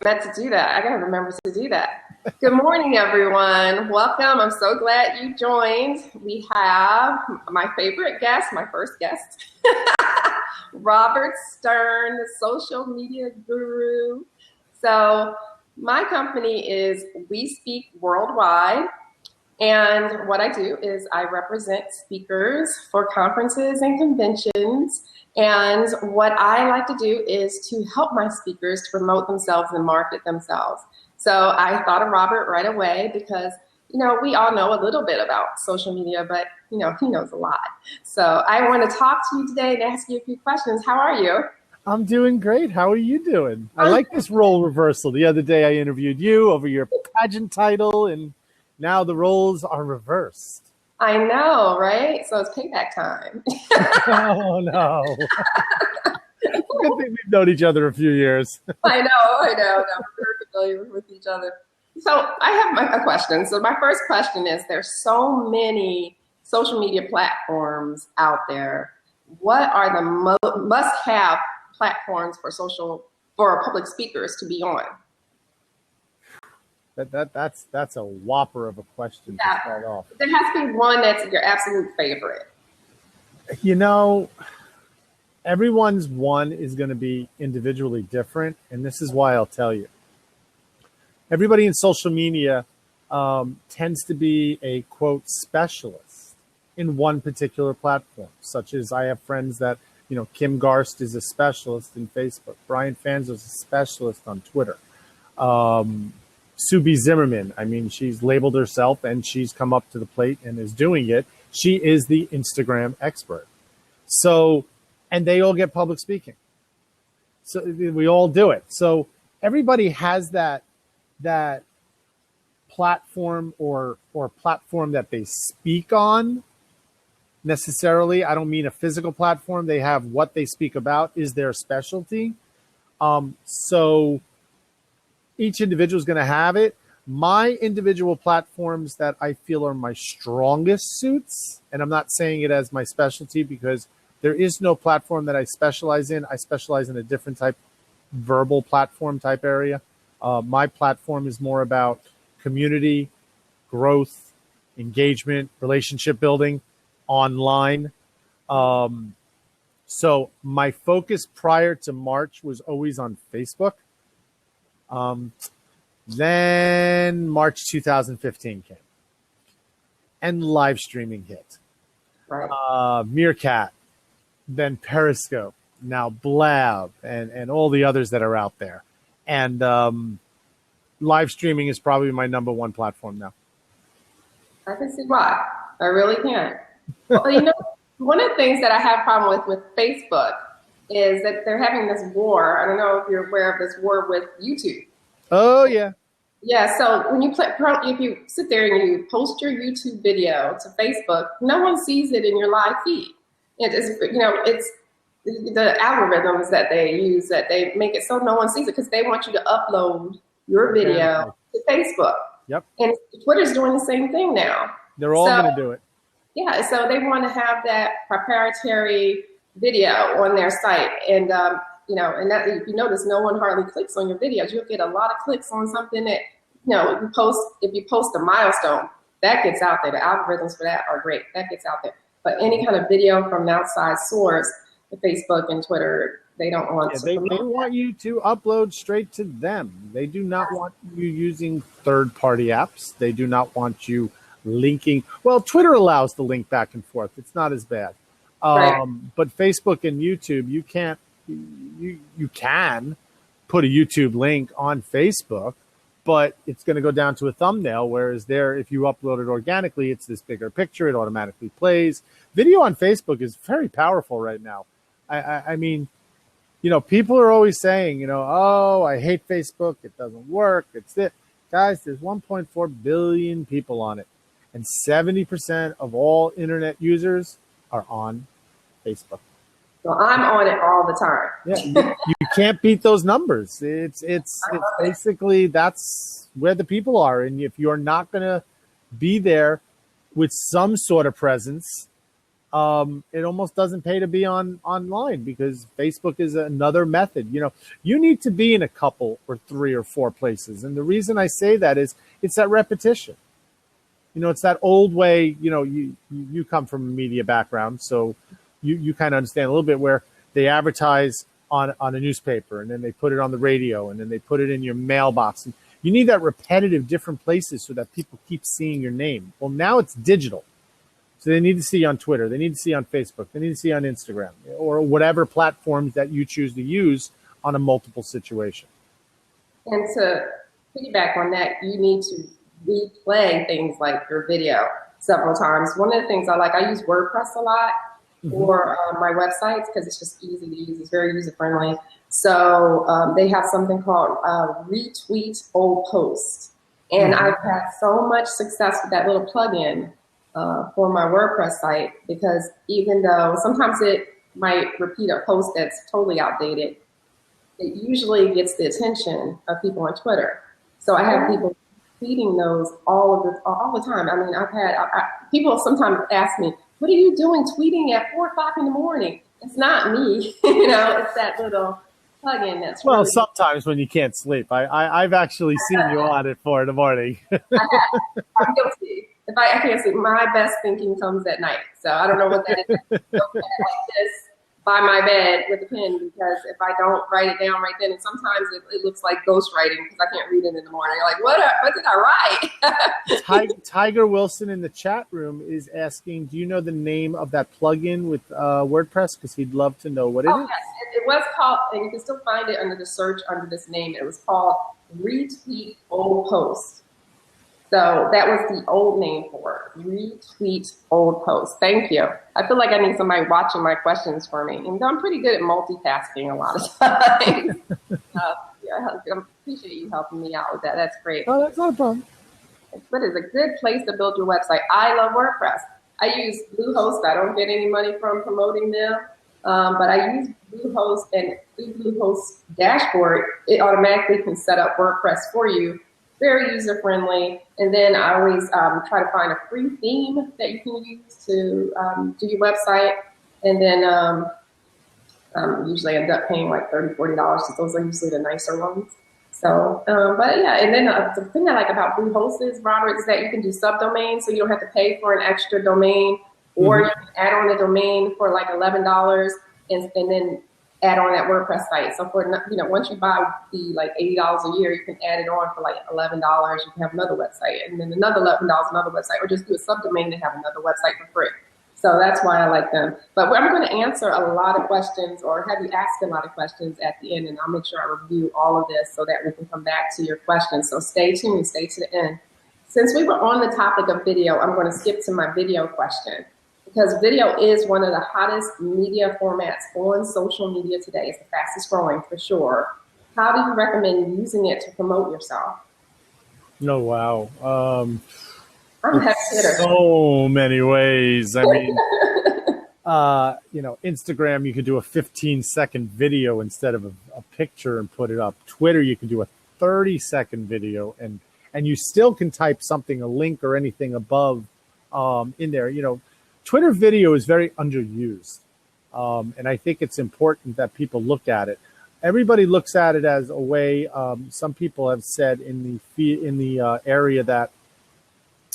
meant to do that. I gotta remember to do that. Good morning, everyone. Welcome. I'm so glad you joined. We have my favorite guest, my first guest, Robert Stern, the social media guru. So my company is WeSpeak Worldwide. And what I do is I represent speakers for conferences and conventions. And what I like to do is to help my speakers to promote themselves and market themselves. So I thought of Robert right away because, we all know a little bit about social media, but, he knows a lot. So I want to talk to you today and ask you a few questions. How are you? I'm doing great. How are you doing? I like this role reversal. The other day I interviewed you over your pageant title, and now the roles are reversed. I know, right? So it's payback time. Oh, no. Good thing we've known each other a few years. I know. No, we're very familiar with each other. So I have a question. So my first question is, there's so many social media platforms out there. What are the must-have platforms for public speakers to be on? That's a whopper of a question to start off. There has to be one that's your absolute favorite. Everyone's one is going to be individually different, and this is why I'll tell you. Everybody in social media tends to be a, quote, specialist in one particular platform, such as I have friends that, Kim Garst is a specialist in Facebook. Brian Fanzo is a specialist on Twitter. Subi Zimmerman, she's labeled herself and she's come up to the plate and is doing it. She is the Instagram expert. So, and they all get public speaking. So we all do it. So everybody has that platform or platform that they speak on necessarily. I don't mean a physical platform. They have what they speak about is their specialty. So each individual is going to have it. My individual platforms that I feel are my strongest suits, and I'm not saying it as my specialty because there is no platform that I specialize in. I specialize in a different type, verbal platform type area. My platform is more about community, growth, engagement, relationship building, online. So my focus prior to March was always on Facebook. Then March 2015 came and live streaming hit. Right. Meerkat, then Periscope, now Blab, and all the others that are out there. And live streaming is probably my number one platform now. I can see why. I really can. Well, one of the things that I have a problem with Facebook is that they're having this war. I don't know if you're aware of this war with YouTube. Oh, yeah. Yeah, so when if you sit there and you post your YouTube video to Facebook, no one sees it in your live feed. It's the algorithms that they use that they make it so no one sees it because they want you to upload your video to Facebook. Yep. And Twitter's doing the same thing now. They're all going to do it. Yeah, so they want to have that proprietary video on their site. And, and that, if you notice, no one hardly clicks on your videos. You'll get a lot of clicks on something that, if you post a milestone, that gets out there. The algorithms for that are great. That gets out there. But any kind of video from an outside source, the Facebook and Twitter, they don't want to. They want you to upload straight to them. They do not want you using third-party apps. They do not want you linking. Well, Twitter allows the link back and forth. It's not as bad. Right. But Facebook and YouTube, you can't. You can put a YouTube link on Facebook, but it's going to go down to a thumbnail. Whereas if you upload it organically, it's this bigger picture. It automatically plays. Video on Facebook is very powerful right now. I mean, people are always saying, oh, I hate Facebook. It doesn't work. It's it. Guys, there's 1.4 billion people on it. And 70% of all internet users are on Facebook. So I'm on it all the time. Yeah, you can't beat those numbers. It's basically that's where the people are. And if you're not going to be there with some sort of presence, it almost doesn't pay to be online because Facebook is another method. You need to be in a couple or 3 or 4 places. And the reason I say that is it's that repetition. It's that old way. You come from a media background, so you kind of understand a little bit where they advertise on a newspaper, and then they put it on the radio, and then they put it in your mailbox. And you need that repetitive different places so that people keep seeing your name. Well, now it's digital. So they need to see you on Twitter. They need to see you on Facebook. They need to see you on Instagram or whatever platforms that you choose to use on a multiple situation. And to piggyback on that, you need to replay things like your video several times. One of the things I use WordPress a lot for my websites because it's just easy to use. It's very user-friendly. So they have something called retweet old posts. And I've had so much success with that little plugin for my WordPress site, because even though sometimes it might repeat a post that's totally outdated, it usually gets the attention of people on Twitter. So I have people tweeting those all the time. I mean, I've had people sometimes ask me, "What are you doing tweeting at 4 o'clock in the morning?" It's not me, it's that little plugin that's really sometimes when you can't sleep. I've actually seen you on at 4 in the morning. I'm guilty. If I can't sleep, my best thinking comes at night. So I don't know what that is. Like this by my bed with a pen, because if I don't write it down right then, and sometimes it looks like ghost writing because I can't read it in the morning. Like, what did I write? Tiger Wilson in the chat room is asking, do you know the name of that plugin with WordPress? Because he'd love to know what it is. Yes. It was called, and you can still find it under the search under this name. It was called Retweet Old Post. So that was the old name for it. Retweet old post. Thank you. I feel like I need somebody watching my questions for me. And I'm pretty good at multitasking a lot of times. I appreciate you helping me out with that. That's great. Oh, that's not a problem. But it's a good place to build your website. I love WordPress. I use Bluehost. I don't get any money from promoting them. But I use Bluehost, and through Bluehost dashboard, it automatically can set up WordPress for you. Very user-friendly. And then I always try to find a free theme that you can use to do your website. And then usually I end up paying like $30, $40 because those are usually the nicer ones. So, but yeah, and then the thing I like about Bluehost is, Robert, is that you can do subdomains, so you don't have to pay for an extra domain, or you can add on a domain for like $11 and then add on that WordPress site. So for, once you buy the like $80 a year, you can add it on for like $11. You can have another website, and then another $11, another website, or just do a subdomain to have another website for free. So that's why I like them. But I'm going to answer a lot of questions, or have you ask a lot of questions at the end, and I'll make sure I review all of this so that we can come back to your questions. So stay tuned, stay to the end. Since we were on the topic of video, I'm going to skip to my video question, because video is one of the hottest media formats on social media today. It's the fastest growing for sure. How do you recommend using it to promote yourself? No, wow. I'm a heavy hitter. So many ways. I mean, Instagram, you could do a 15-second video instead of a picture and put it up. Twitter, you could do a 30-second video, and you still can type something, a link or anything above in there. Twitter video is very underused, and I think it's important that people look at it. Everybody looks at it as a way. Some people have said in the area that,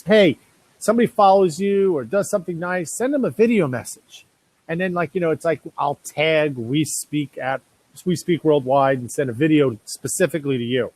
hey, somebody follows you or does something nice, send them a video message. And then it's like I'll tag WeSpeak at WeSpeak Worldwide and send a video specifically to you.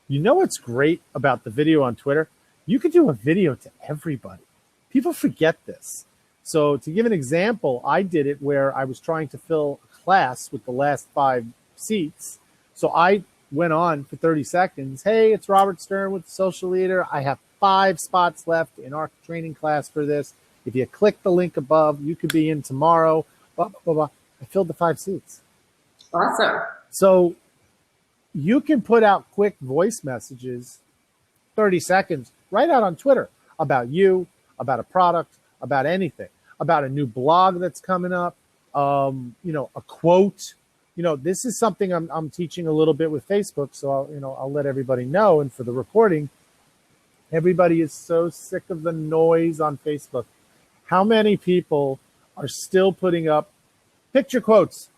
You know what's great about the video on Twitter? You could do a video to everybody. People forget this. So to give an example, I did it where I was trying to fill a class with the last 5 seats. So I went on for 30 seconds. Hey, it's Robert Stern with the Social Leader. I have 5 spots left in our training class for this. If you click the link above, you could be in tomorrow. Blah, blah, blah, blah. I filled the 5 seats. Awesome. So you can put out quick voice messages, 30 seconds, right out on Twitter about you, about a product, about anything, about a new blog that's coming up, a quote. This is something I'm teaching a little bit with Facebook, so I'll let everybody know. And for the recording, everybody is so sick of the noise on Facebook. How many people are still putting up picture quotes?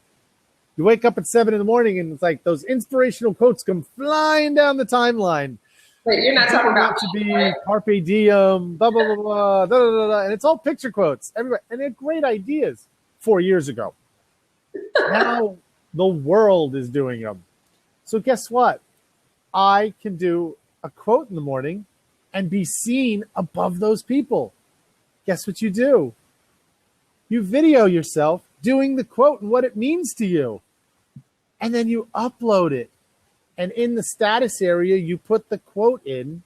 You wake up at 7 in the morning and it's like those inspirational quotes come flying down the timeline. Wait, you're not talking about to be carpe diem, blah, blah, blah, blah, blah, blah, blah, and it's all picture quotes everywhere. And they're great ideas 4 years ago. Now the world is doing them. So guess what? I can do a quote in the morning and be seen above those people. Guess what you do? You video yourself doing the quote and what it means to you. And then you upload it. And in the status area, you put the quote in.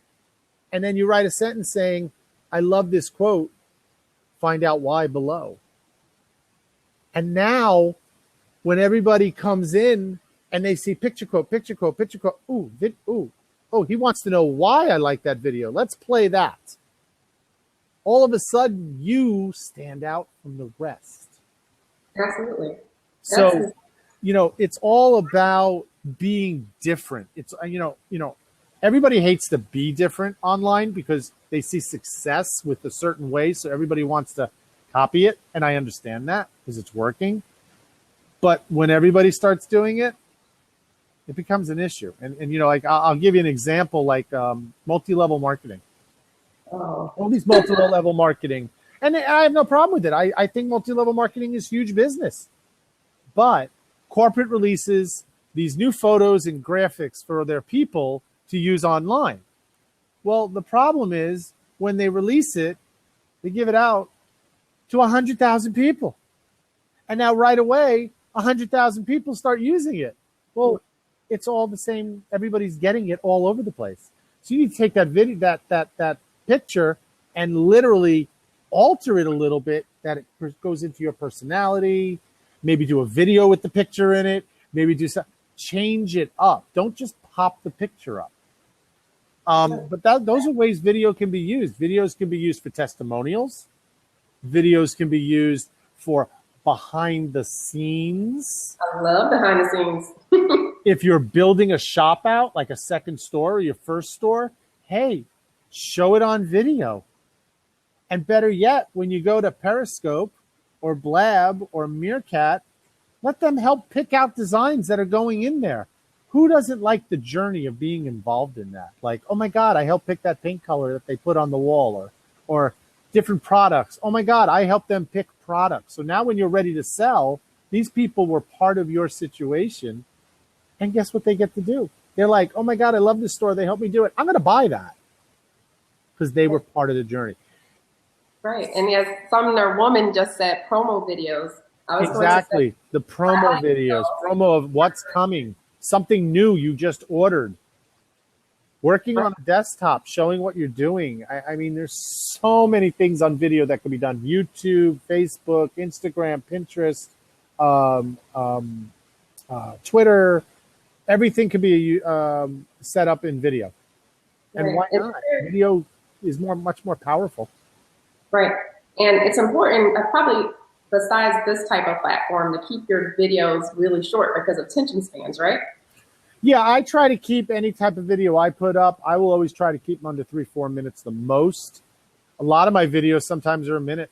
And then you write a sentence saying, I love this quote. Find out why below. And now, when everybody comes in and they see picture quote, picture quote, picture quote, oh, he wants to know why I like that video. Let's play that. All of a sudden, you stand out from the rest. Absolutely. So, it's all about being different. It's, everybody hates to be different online because they see success with a certain way. So everybody wants to copy it. And I understand that because it's working. But when everybody starts doing it, it becomes an issue. And like I'll give you an example, like multi-level marketing. Oh. All these multi-level marketing. And I have no problem with it. I think multi-level marketing is huge business. But corporate releases these new photos and graphics for their people to use online. Well, the problem is when they release it, they give it out to 100,000 people. And now right away, 100,000 people start using it. Well, it's all the same. Everybody's getting it all over the place. So you need to take that video, that picture, and literally alter it a little bit that it goes into your personality. Maybe do a video with the picture in it. Maybe do something. Change it up. Don't just pop the picture up. But those are ways video can be used. Videos can be used for testimonials. Videos can be used for behind the scenes. I love behind the scenes. If you're building a shop out, like a second store or your first store, hey, show it on video. And better yet, when you go to Periscope or Blab or Meerkat, let them help pick out designs that are going in there. Who doesn't like the journey of being involved in that? Like, oh my God, I helped pick that paint color that they put on the wall, or different products. Oh my God, I helped them pick products. So now when you're ready to sell, these people were part of your situation. And guess what they get to do? They're like, oh my God, I love this store. They helped me do it. I'm going to buy that because they were part of the journey. Right. And as Sumner Woman just said, promo videos. Exactly. The promo videos, promo of what's coming, something new you just ordered. Working on a desktop, showing what you're doing. I mean, there's so many things on video that can be done. YouTube, Facebook, Instagram, Pinterest, Twitter. Everything can be set up in video. And why not? Video is much more powerful. Right. And it's important, probably besides this type of platform, to keep your videos really short because of attention spans, right? Yeah, I try to keep any type of video I put up. I will always try to keep them under 3-4 minutes the most. A lot of my videos sometimes are a minute,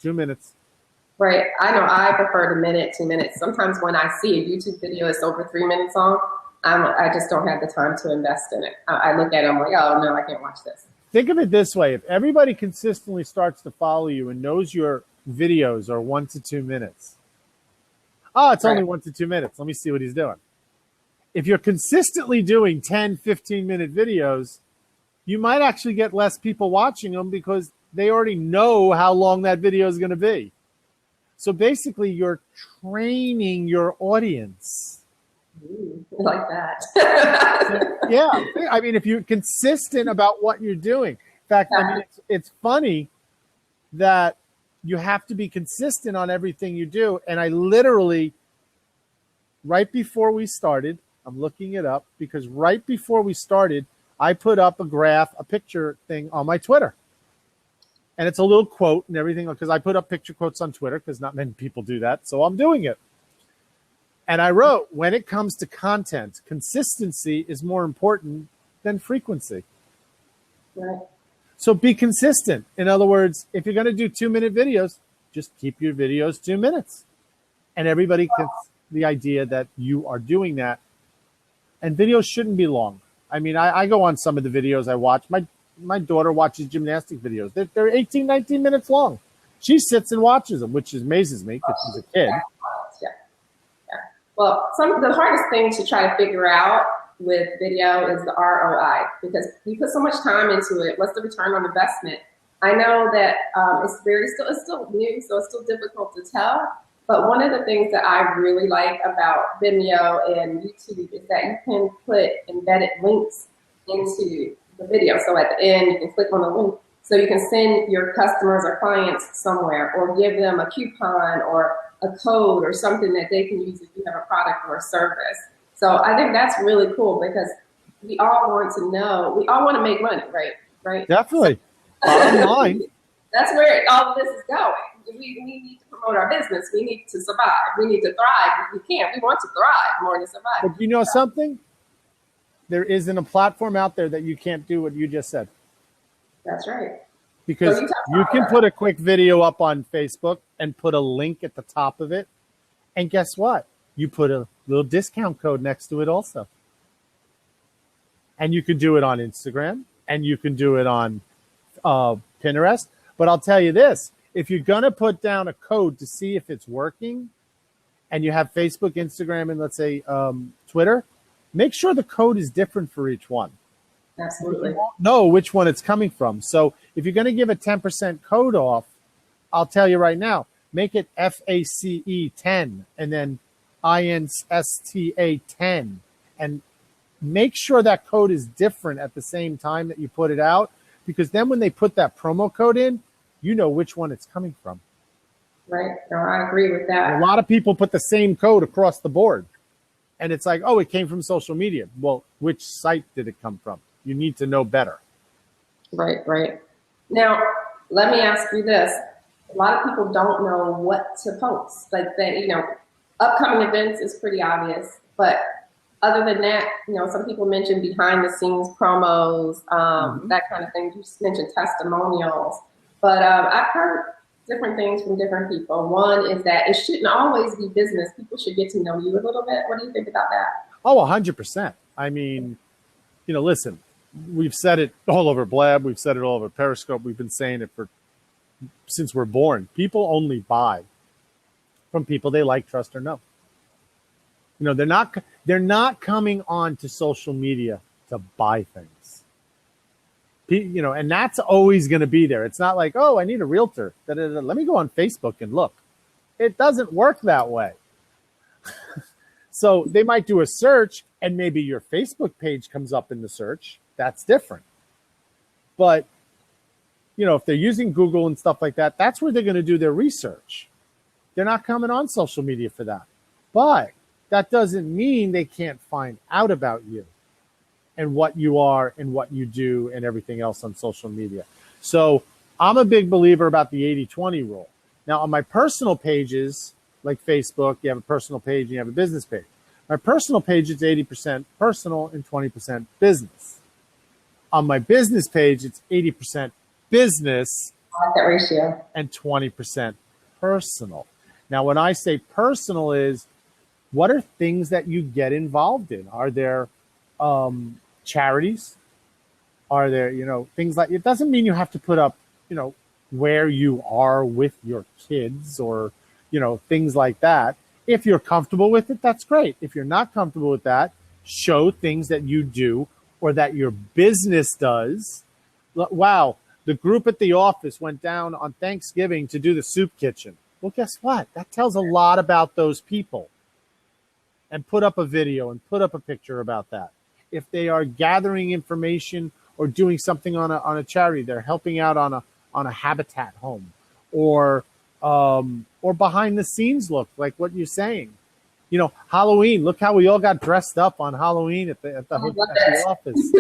2 minutes. Right. I know I prefer the minute, 2 minutes. Sometimes when I see a YouTube video that's over 3 minutes long, I just don't have the time to invest in it. I look at it, I'm like, oh, no, I can't watch this. Think of it this way. If everybody consistently starts to follow you and knows your videos are 1 to 2 minutes. Oh, it's only 1 to 2 minutes. Let me see what he's doing. If you're consistently doing 10, 15-minute videos, you might actually get less people watching them because they already know how long that video is going to be. So basically, you're training your audience. Ooh, like that. Yeah. I mean, if you're consistent about what you're doing. In fact, I mean, it's funny that you have to be consistent on everything you do. And I literally, right before we started, I'm looking it up because right before we started, I put up a graph, a picture thing on my Twitter. And it's a little quote and everything because I put up picture quotes on Twitter because not many people do that. So I'm doing it. And I wrote, when it comes to content, consistency is more important than frequency. Right. So be consistent. In other words, if you're going to do 2-minute videos, just keep your videos 2 minutes. And everybody gets the idea that you are doing that. And videos shouldn't be long. I mean, I go on some of the videos I watch. My daughter watches gymnastic videos. They're 18, 19 minutes long. She sits and watches them, which amazes me because she's a kid. Yeah. Well, the hardest thing to try to figure out with video is the ROI, because you put so much time into it. What's the return on investment? I know that it's still new, so it's still difficult to tell. But one of the things that I really like about Vimeo and YouTube is that you can put embedded links into the video. So at the end, you can click on the link. So you can send your customers or clients somewhere, or give them a coupon or a code or something that they can use if you have a product or a service. So I think that's really cool, because we all want to know, we all want to make money, right? Definitely. Bottom line. That's where all of this is going. We need to promote our business. We need to survive. We need to thrive. If we can't, we want to thrive more than survive. But you know something? There isn't a platform out there that you can't do what you just said. That's right. Because so you can put a quick video up on Facebook and put a link at the top of it. And guess what? You put a little discount code next to it also. And you can do it on Instagram, and you can do it on Pinterest. But I'll tell you this, if you're going to put down a code to see if it's working, and you have Facebook, Instagram, and let's say Twitter, make sure the code is different for each one. Absolutely. You won't know which one it's coming from. So if you're going to give a 10% code off, I'll tell you right now, make it FACE 10 and then INSTA 10, and make sure that code is different at the same time that you put it out, because then when they put that promo code in, you know which one it's coming from. Right. No, I agree with that. A lot of people put the same code across the board, and it's like, oh, it came from social media. Well, which site did it come from? You need to know better. Right. Now, let me ask you this. A lot of people don't know what to post. Like, upcoming events is pretty obvious, but other than that, some people mention behind the scenes promos, that kind of thing. You mentioned testimonials, but I've heard different things from different people. One is that it shouldn't always be business. People should get to know you a little bit. What do you think about that? Oh, 100%. I mean, listen, we've said it all over Blab. We've said it all over Periscope. We've been saying it since we're born. People only buy from people they like, trust, or know. They're not coming on to social media to buy things. And that's always going to be there. It's not like, oh, I need a realtor. Let me go on Facebook and look. It doesn't work that way. So they might do a search, and maybe your Facebook page comes up in the search. That's different. But, if they're using Google and stuff like that, that's where they're going to do their research. They're not coming on social media for that. But that doesn't mean they can't find out about you and what you are and what you do and everything else on social media. So I'm a big believer about the 80-20 rule. Now, on my personal pages, like Facebook, you have a personal page and you have a business page. My personal page, it's 80% personal and 20% business. On my business page, it's 80% business I like that ratio. and 20% personal. Now, when I say personal is, what are things that you get involved in? Are there charities? Are there, things like, it doesn't mean you have to put up, where you are with your kids or, things like that. If you're comfortable with it, that's great. If you're not comfortable with that, show things that you do or that your business does. Wow, the group at the office went down on Thanksgiving to do the soup kitchen. Well, guess what? That tells a lot about those people. And put up a video and put up a picture about that. If they are gathering information or doing something on a charity, they're helping out on a habitat home, or behind the scenes look like what you're saying. Halloween. Look how we all got dressed up on Halloween at the office.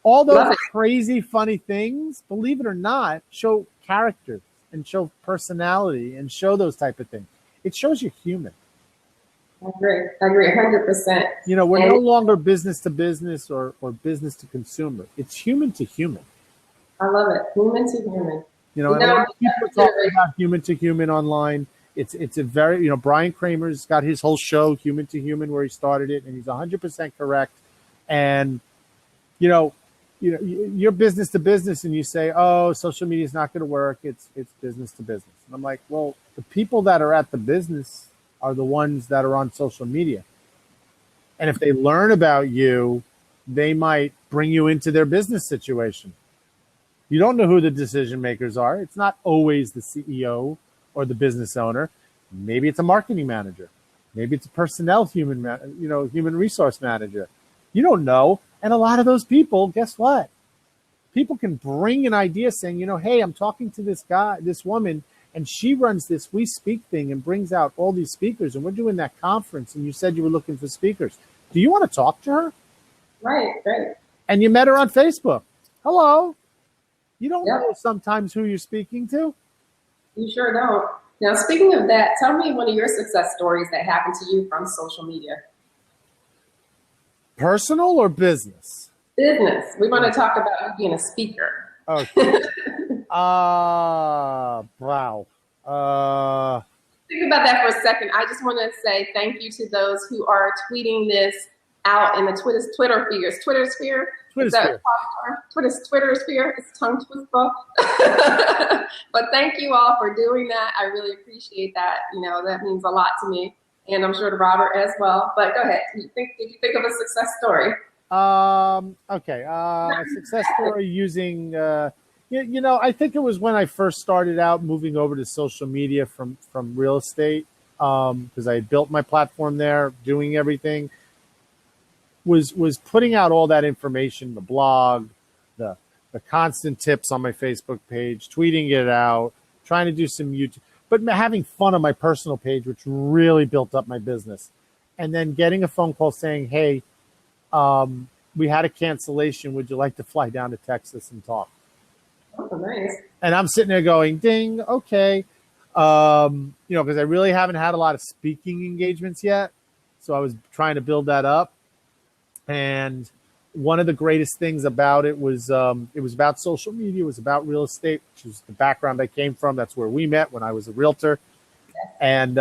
All those crazy, funny things, believe it or not, show character and show personality and show those type of things. It shows you're human. I agree 100%. We're no longer business to business or business to consumer. It's human to human. I love it. Human to human. You know, and a lot of people are talking about human to human online. It's a very, Brian Kramer's got his whole show, Human to Human, where he started it, and he's 100% correct. And, you're business to business, and you say, oh, social media is not going to work. It's business to business. And I'm like, well, the people that are at the business are the ones that are on social media. And if they learn about you, they might bring you into their business situation. You don't know who the decision makers are. It's not always the CEO or the business owner. Maybe it's a marketing manager. Maybe it's a personnel human resource manager. You don't know. And a lot of those people, guess what? People can bring an idea saying, hey, I'm talking to this woman, and she runs this WeSpeak thing and brings out all these speakers, and we're doing that conference, and you said you were looking for speakers. Do you want to talk to her? Right. And you met her on Facebook. Hello. You don't know sometimes who you're speaking to. You sure don't. Now, speaking of that, tell me one of your success stories that happened to you from social media. Personal or business? Business. We want to talk about you being a speaker. Okay. Wow. Think about that for a second. I just want to say thank you to those who are tweeting this out in the Twitter sphere. Twitter sphere. It's tongue twister. But thank you all for doing that. I really appreciate that. That means a lot to me, and I'm sure to Robert as well. But go ahead. Did you think of a success story? Okay. A success story using. I think it was when I first started out moving over to social media from real estate, because I had built my platform there, doing everything. Was putting out all that information, the blog, the constant tips on my Facebook page, tweeting it out, trying to do some YouTube, but having fun on my personal page, which really built up my business. And then getting a phone call saying, hey, we had a cancellation. Would you like to fly down to Texas and talk? Oh, nice. And I'm sitting there going, ding, okay. Because I really haven't had a lot of speaking engagements yet. So I was trying to build that up. And one of the greatest things about it was about social media. It was about real estate, which is the background I came from. That's where we met when I was a realtor. And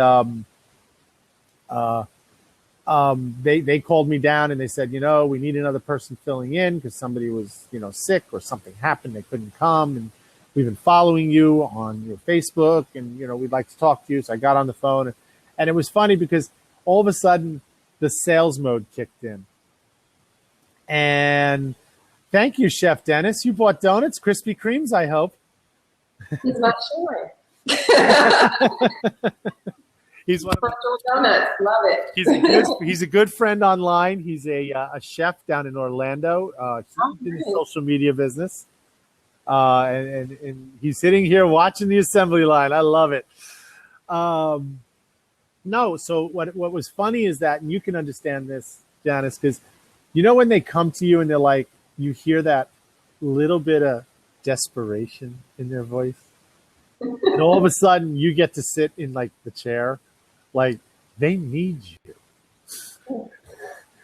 they called me down and they said, we need another person filling in because somebody was, sick or something happened. They couldn't come. And we've been following you on your Facebook and, we'd like to talk to you. So I got on the phone and it was funny because all of a sudden the sales mode kicked in. And thank you, Chef Dennis. You bought donuts, Krispy Kremes, I hope. He's not sure. He's one of donuts. Love it. He's a good friend online. He's a chef down in Orlando. He's in the social media business. And he's sitting here watching the assembly line. I love it. No, so what was funny is that, and you can understand this, Janice, because when they come to you and they're like, you hear that little bit of desperation in their voice, and all of a sudden you get to sit in like the chair, like they need you.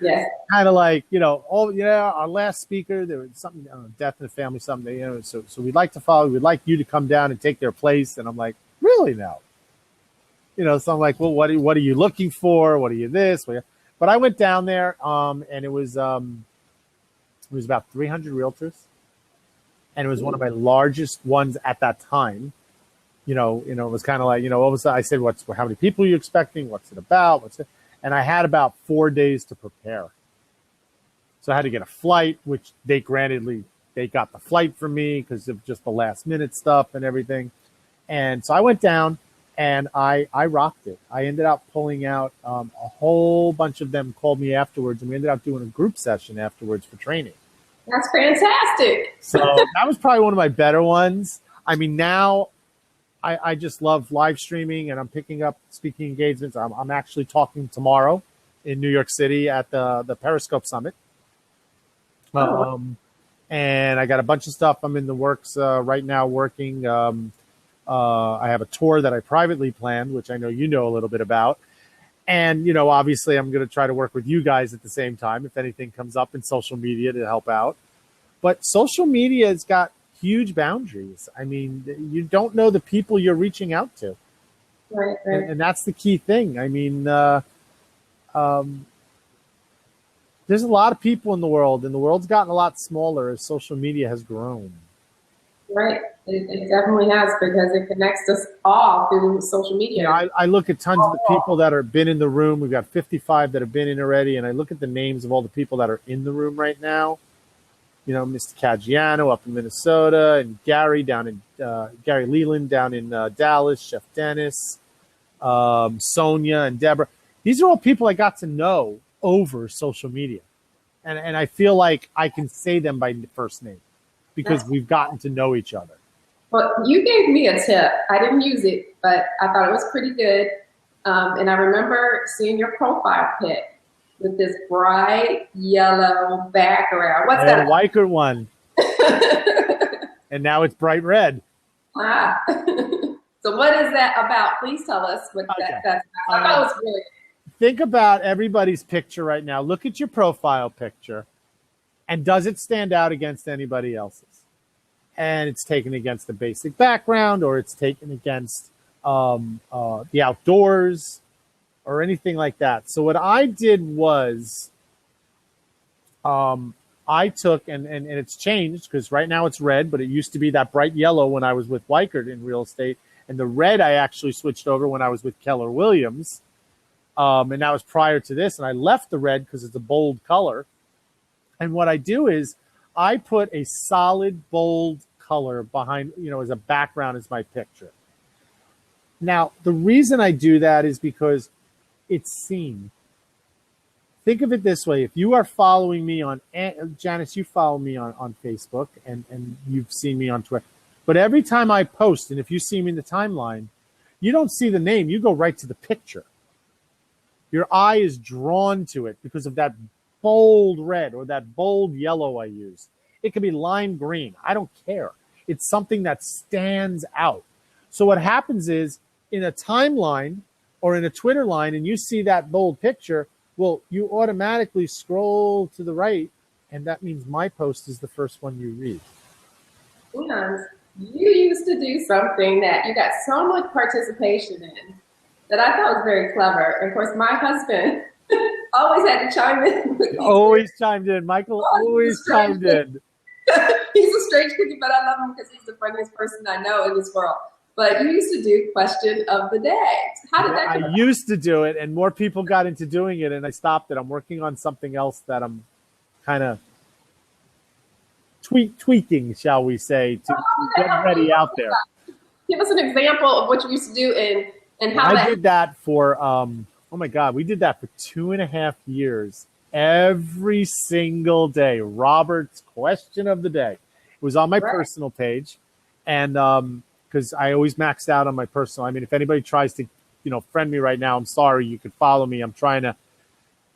Yeah. Kind of like, our last speaker, there was something, death in the family, something, so we'd like to follow, we'd like you to come down and take their place. And I'm like, really now? So I'm like, well, what are you looking for? What are you this? But I went down there, and it was about 300 realtors, and it was one of my largest ones at that time. It was kind of like, all of a sudden I said, how many people are you expecting? What's it about? And I had about 4 days to prepare. So I had to get a flight, which they got the flight for me because of just the last minute stuff and everything. And so I went down. And I rocked it. I ended up pulling out a whole bunch of them called me afterwards, and we ended up doing a group session afterwards for training. That's fantastic. So that was probably one of my better ones. I mean, now I just love live streaming, and I'm picking up speaking engagements. I'm actually talking tomorrow in New York City at the Periscope Summit. And I got a bunch of stuff I'm in the works right now working. I have a tour that I privately planned, which I know you know a little bit about. And, obviously I'm going to try to work with you guys at the same time if anything comes up in social media to help out. But social media has got huge boundaries. I mean, you don't know the people you're reaching out to. Right. And that's the key thing. I mean, there's a lot of people in the world, and the world's gotten a lot smaller as social media has grown. Right. It definitely has, because it connects us all through social media. You know, I look at tons of the people that have been in the room. We've got 55 that have been in already, and I look at the names of all the people that are in the room right now. You know, Mr. Caggiano up in Minnesota, and Gary down in Gary Leland down in Dallas, Chef Dennis, Sonia and Deborah. These are all people I got to know over social media, and I feel like I can say them by first name because we've gotten to know each other. Well, you gave me a tip. I didn't use it, but I thought it was pretty good. And I remember seeing your profile pic with this bright yellow background. What's that? A Weichert one. And now it's bright red. Ah. So what is that about? Please tell us what that's. I thought it was really. Think about everybody's picture right now. Look at your profile picture, and does it stand out against anybody else's? And it's taken against the basic background, or it's taken against the outdoors, or anything like that. So what I did was I took, and it's changed, because right now it's red, but it used to be that bright yellow when I was with Weichert in real estate. And the red I actually switched over when I was with Keller Williams. And that was prior to this. And I left the red because it's a bold color. And what I do is I put a solid, bold color behind, you know, as a background as my picture. Now, the reason I do that is because it's seen. Think of it this way. If you are following me on, Janice, you follow me on Facebook, and you've seen me on Twitter. But every time I post, and if you see me in the timeline, you don't see the name. You go right to the picture. Your eye is drawn to it because of that bold red or that bold yellow I use. It could be lime green. I don't care. It's something that stands out. So what happens is, in a timeline or in a Twitter line, and you see that bold picture, well, you automatically scroll to the right, and that means my post is the first one you read. Yeah. You used to do something that you got so much participation in that I thought was very clever. And of course, my husband always had to chime in. Always chimed in. Michael always chimed in. He's a strange cookie, but I love him because he's the funniest person I know in this world. But you used to do question of the day. How did that come about? I used to do it, and more people got into doing it, and I stopped it. I'm working on something else that I'm kind of tweaking, shall we say, to get ready out there. Give us an example of what you used to do and how I did that for, oh my God, we did that for 2.5 years. Every single day, Robert's question of the day. It was on my personal page, and because I always maxed out on my personal. I mean, if anybody tries to, friend me right now, I'm sorry. You could follow me. I'm trying to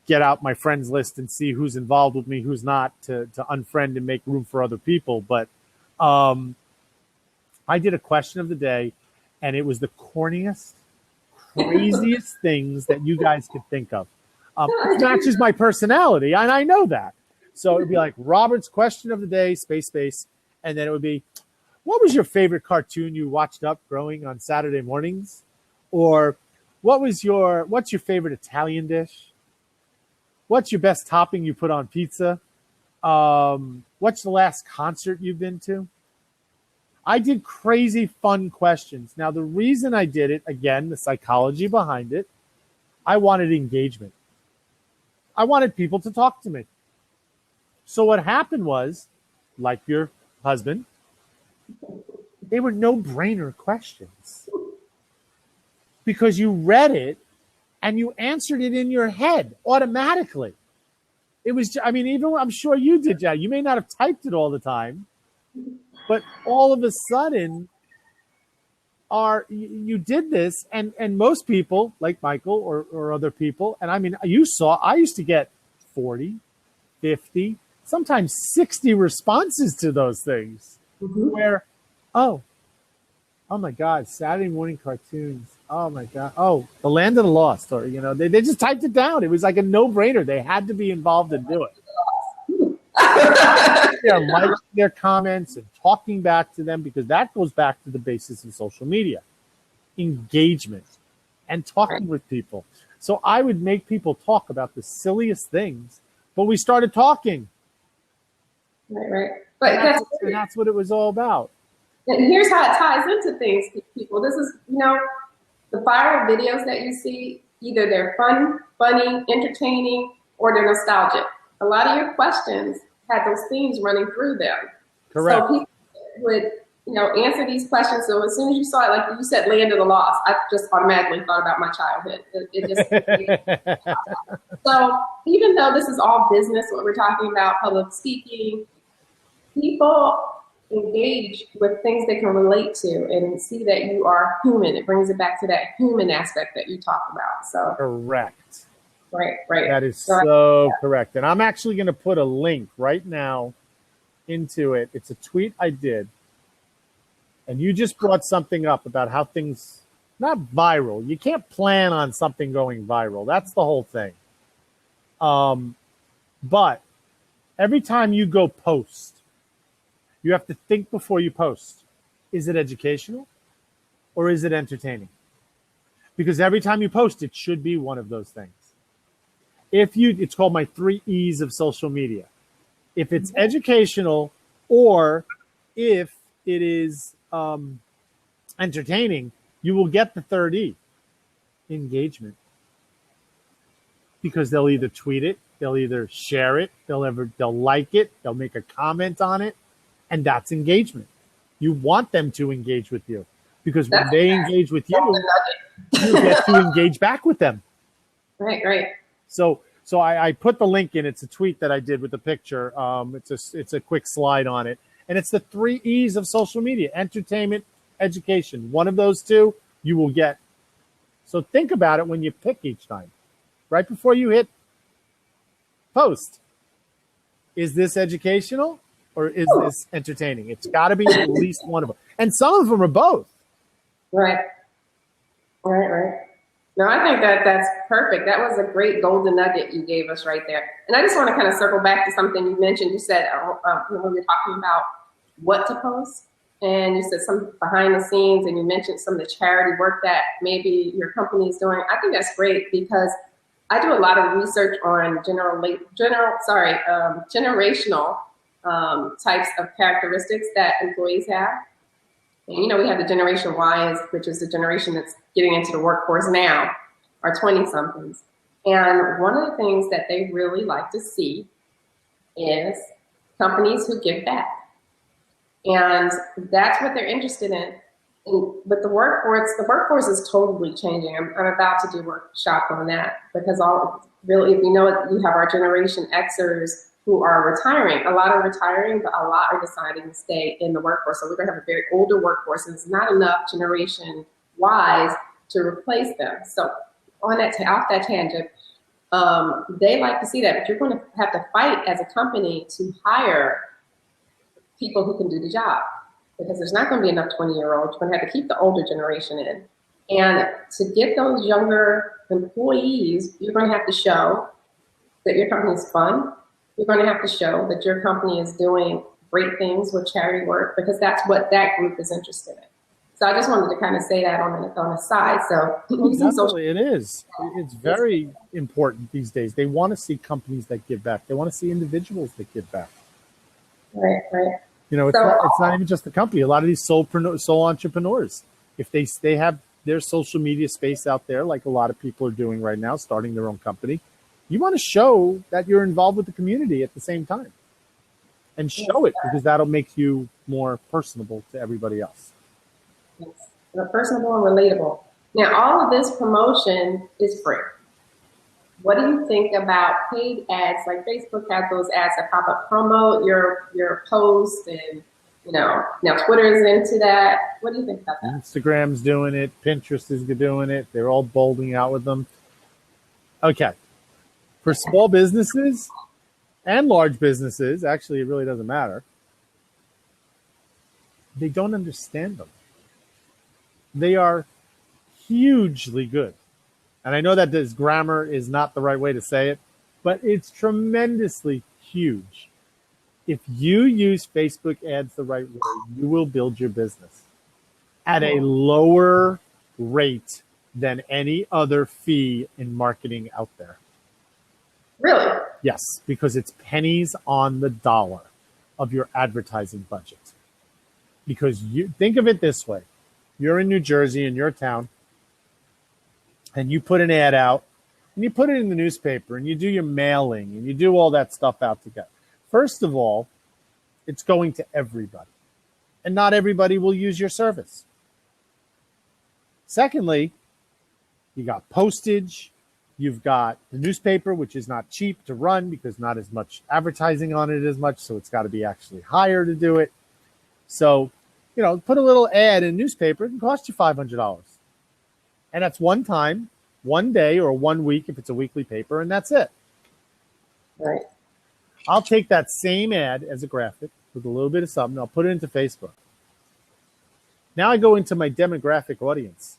get out my friends list and see who's involved with me, who's not, to unfriend and make room for other people. But I did a question of the day, and it was the corniest, craziest things that you guys could think of. It matches my personality, and I know that. So it'd be like Robert's question of the day, space, and then it would be, what was your favorite cartoon you watched up growing on Saturday mornings? Or what's your favorite Italian dish? What's your best topping you put on pizza? What's the last concert you've been to? I did crazy fun questions. Now, the reason I did it, again, the psychology behind it, I wanted engagement. I wanted people to talk to me. So what happened was, like your husband, they were no-brainer questions. Because you read it and you answered it in your head automatically. It was, even I'm sure you did, Jack. You may not have typed it all the time, but all of a sudden, you did this, and most people, like Michael or other people, and I used to get 40, 50, sometimes 60 responses to those things, where, oh my God, Saturday morning cartoons. Oh my God. Oh, The Land of the Lost. Or, they just typed it down. It was like a no-brainer. They had to be involved and do it. Yeah, liking their comments and talking back to them, because that goes back to the basis of social media, engagement and talking with people. So I would make people talk about the silliest things, but we started talking. Right. But And that's what it was all about. And here's how it ties into things, people. This is, the viral videos that you see, either they're fun, funny, entertaining, or they're nostalgic. A lot of your questions had those themes running through them. Correct. So people would, answer these questions. So as soon as you saw it, like you said, land of the lost, I just automatically thought about my childhood. So even though this is all business, what we're talking about, public speaking, people engage with things they can relate to and see that you are human. It brings it back to that human aspect that you talk about. So correct. Right. That is so correct. And I'm actually going to put a link right now into it. It's a tweet I did. And you just brought something up about how things, not viral. You can't plan on something going viral. That's the whole thing. But every time you go post, you have to think before you post. Is it educational or is it entertaining? Because every time you post, it should be one of those things. It's called my 3 E's of social media. If it's educational, or if it is entertaining, you will get the 3rd E, engagement. Because they'll either tweet it, they'll either share it, they'll like it, they'll make a comment on it, and that's engagement. You want them to engage with you, because when they engage with you, you get to engage back with them. Right. So I put the link in. It's a tweet that I did with a picture. It's a quick slide on it. And it's the 3 E's of social media: entertainment, education. One of those two you will get. So think about it when you pick each time. Right before you hit post. Is this educational or is this entertaining? It's got to be at least one of them. And some of them are both. Right. No, I think that's perfect. That was a great golden nugget you gave us right there. And I just want to kind of circle back to something you mentioned. You said when we were talking about what to post, and you said some behind the scenes, and you mentioned some of the charity work that maybe your company is doing. I think that's great, because I do a lot of research on generational types of characteristics that employees have. And, we have the Generation Y, which is the generation that's getting into the workforce now, our 20-somethings. And one of the things that they really like to see is companies who give back. And that's what they're interested in. And with the workforce is totally changing. I'm about to do a workshop on that, because if you have our Generation Xers who are retiring. A lot are retiring, but a lot are deciding to stay in the workforce. So we're going to have a very older workforce, and it's not enough Generation Ys to replace them. So off that tangent, they like to see that, but you're going to have to fight as a company to hire people who can do the job, because there's not going to be enough 20-year-olds. You're going to have to keep the older generation in. And to get those younger employees, you're going to have to show that your company is fun. You're going to have to show that your company is doing great things with charity work, because that's what that group is interested in. So I just wanted to kind of say that on the side. So definitely, it is. It's very important these days. They want to see companies that give back. They want to see individuals that give back. Right. It's not even just the company. A lot of these sole entrepreneurs, if they have their social media space out there, like a lot of people are doing right now, starting their own company, you want to show that you're involved with the community at the same time, and show it, because that'll make you more personable to everybody else. Yes. Personable and relatable. Now, all of this promotion is free. What do you think about paid ads? Like Facebook has those ads that pop up, promote your post, and now Twitter is into that. What do you think about that? Instagram's doing it. Pinterest is doing it. They're all bolding out with them. Okay. For small businesses and large businesses, actually, it really doesn't matter. They don't understand them. They are hugely good. And I know that this grammar is not the right way to say it, but it's tremendously huge. If you use Facebook ads the right way, you will build your business at a lower rate than any other fee in marketing out there. Really? Yes, because it's pennies on the dollar of your advertising budget. Because you think of it this way. You're in New Jersey, in your town, and you put an ad out, and you put it in the newspaper, and you do your mailing, and you do all that stuff out together. First of all, it's going to everybody, and not everybody will use your service. Secondly, you got postage, you've got the newspaper, which is not cheap to run because not as much advertising on it as much, so it's got to be actually higher to do it. So, put a little ad in a newspaper, it can cost you $500. And that's one time, one day, or 1 week if it's a weekly paper, and that's it. Right. I'll take that same ad as a graphic with a little bit of something. I'll put it into Facebook. Now I go into my demographic audience.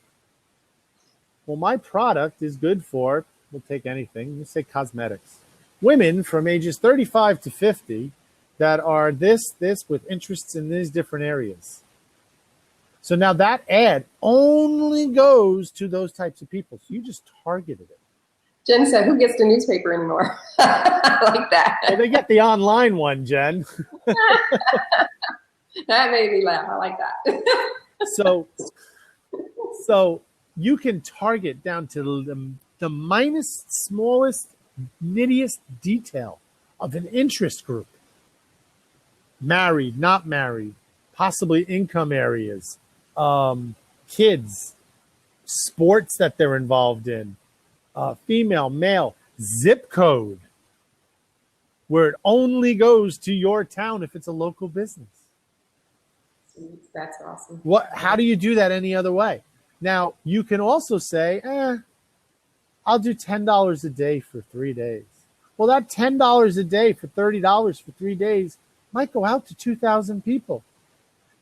Well, my product is good for, we'll take anything, let's say cosmetics. Women from ages 35 to 50 that are this with interests in these different areas. So now that ad only goes to those types of people. So you just targeted it. Jen said, who gets the newspaper anymore? I like that. Well, they get the online one, Jen. That made me laugh. I like that. So you can target down to the smallest, nittiest detail of an interest group. Married, not married, possibly income areas, kids, sports that they're involved in, female, male, zip code, where it only goes to your town if it's a local business. That's awesome. How do you do that any other way? Now, you can also say, I'll do $10 a day for 3 days. Well, that $10 a day for $30 for 3 days might go out to 2,000 people.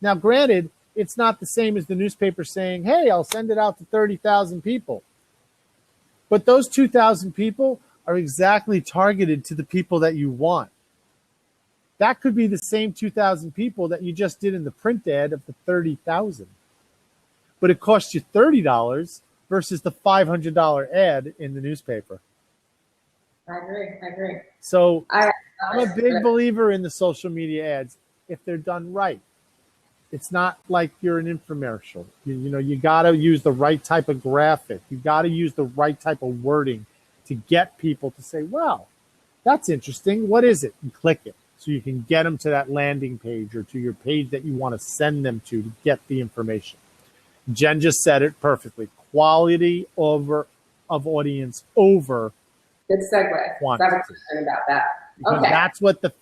Now, granted, it's not the same as the newspaper saying, hey, I'll send it out to 30,000 people. But those 2,000 people are exactly targeted to the people that you want. That could be the same 2,000 people that you just did in the print ad of the 30,000. But it costs you $30 versus the $500 ad in the newspaper. I agree. So I'm a big believer in the social media ads if they're done right. It's not like you're an infomercial. You got to use the right type of graphic. You got to use the right type of wording to get people to say, wow, that's interesting. What is it? And click it so you can get them to that landing page or to your page that you want to send them to get the information. Jen just said it perfectly. Quality of audience over good segue. quantity. I was thinking about that. Because okay.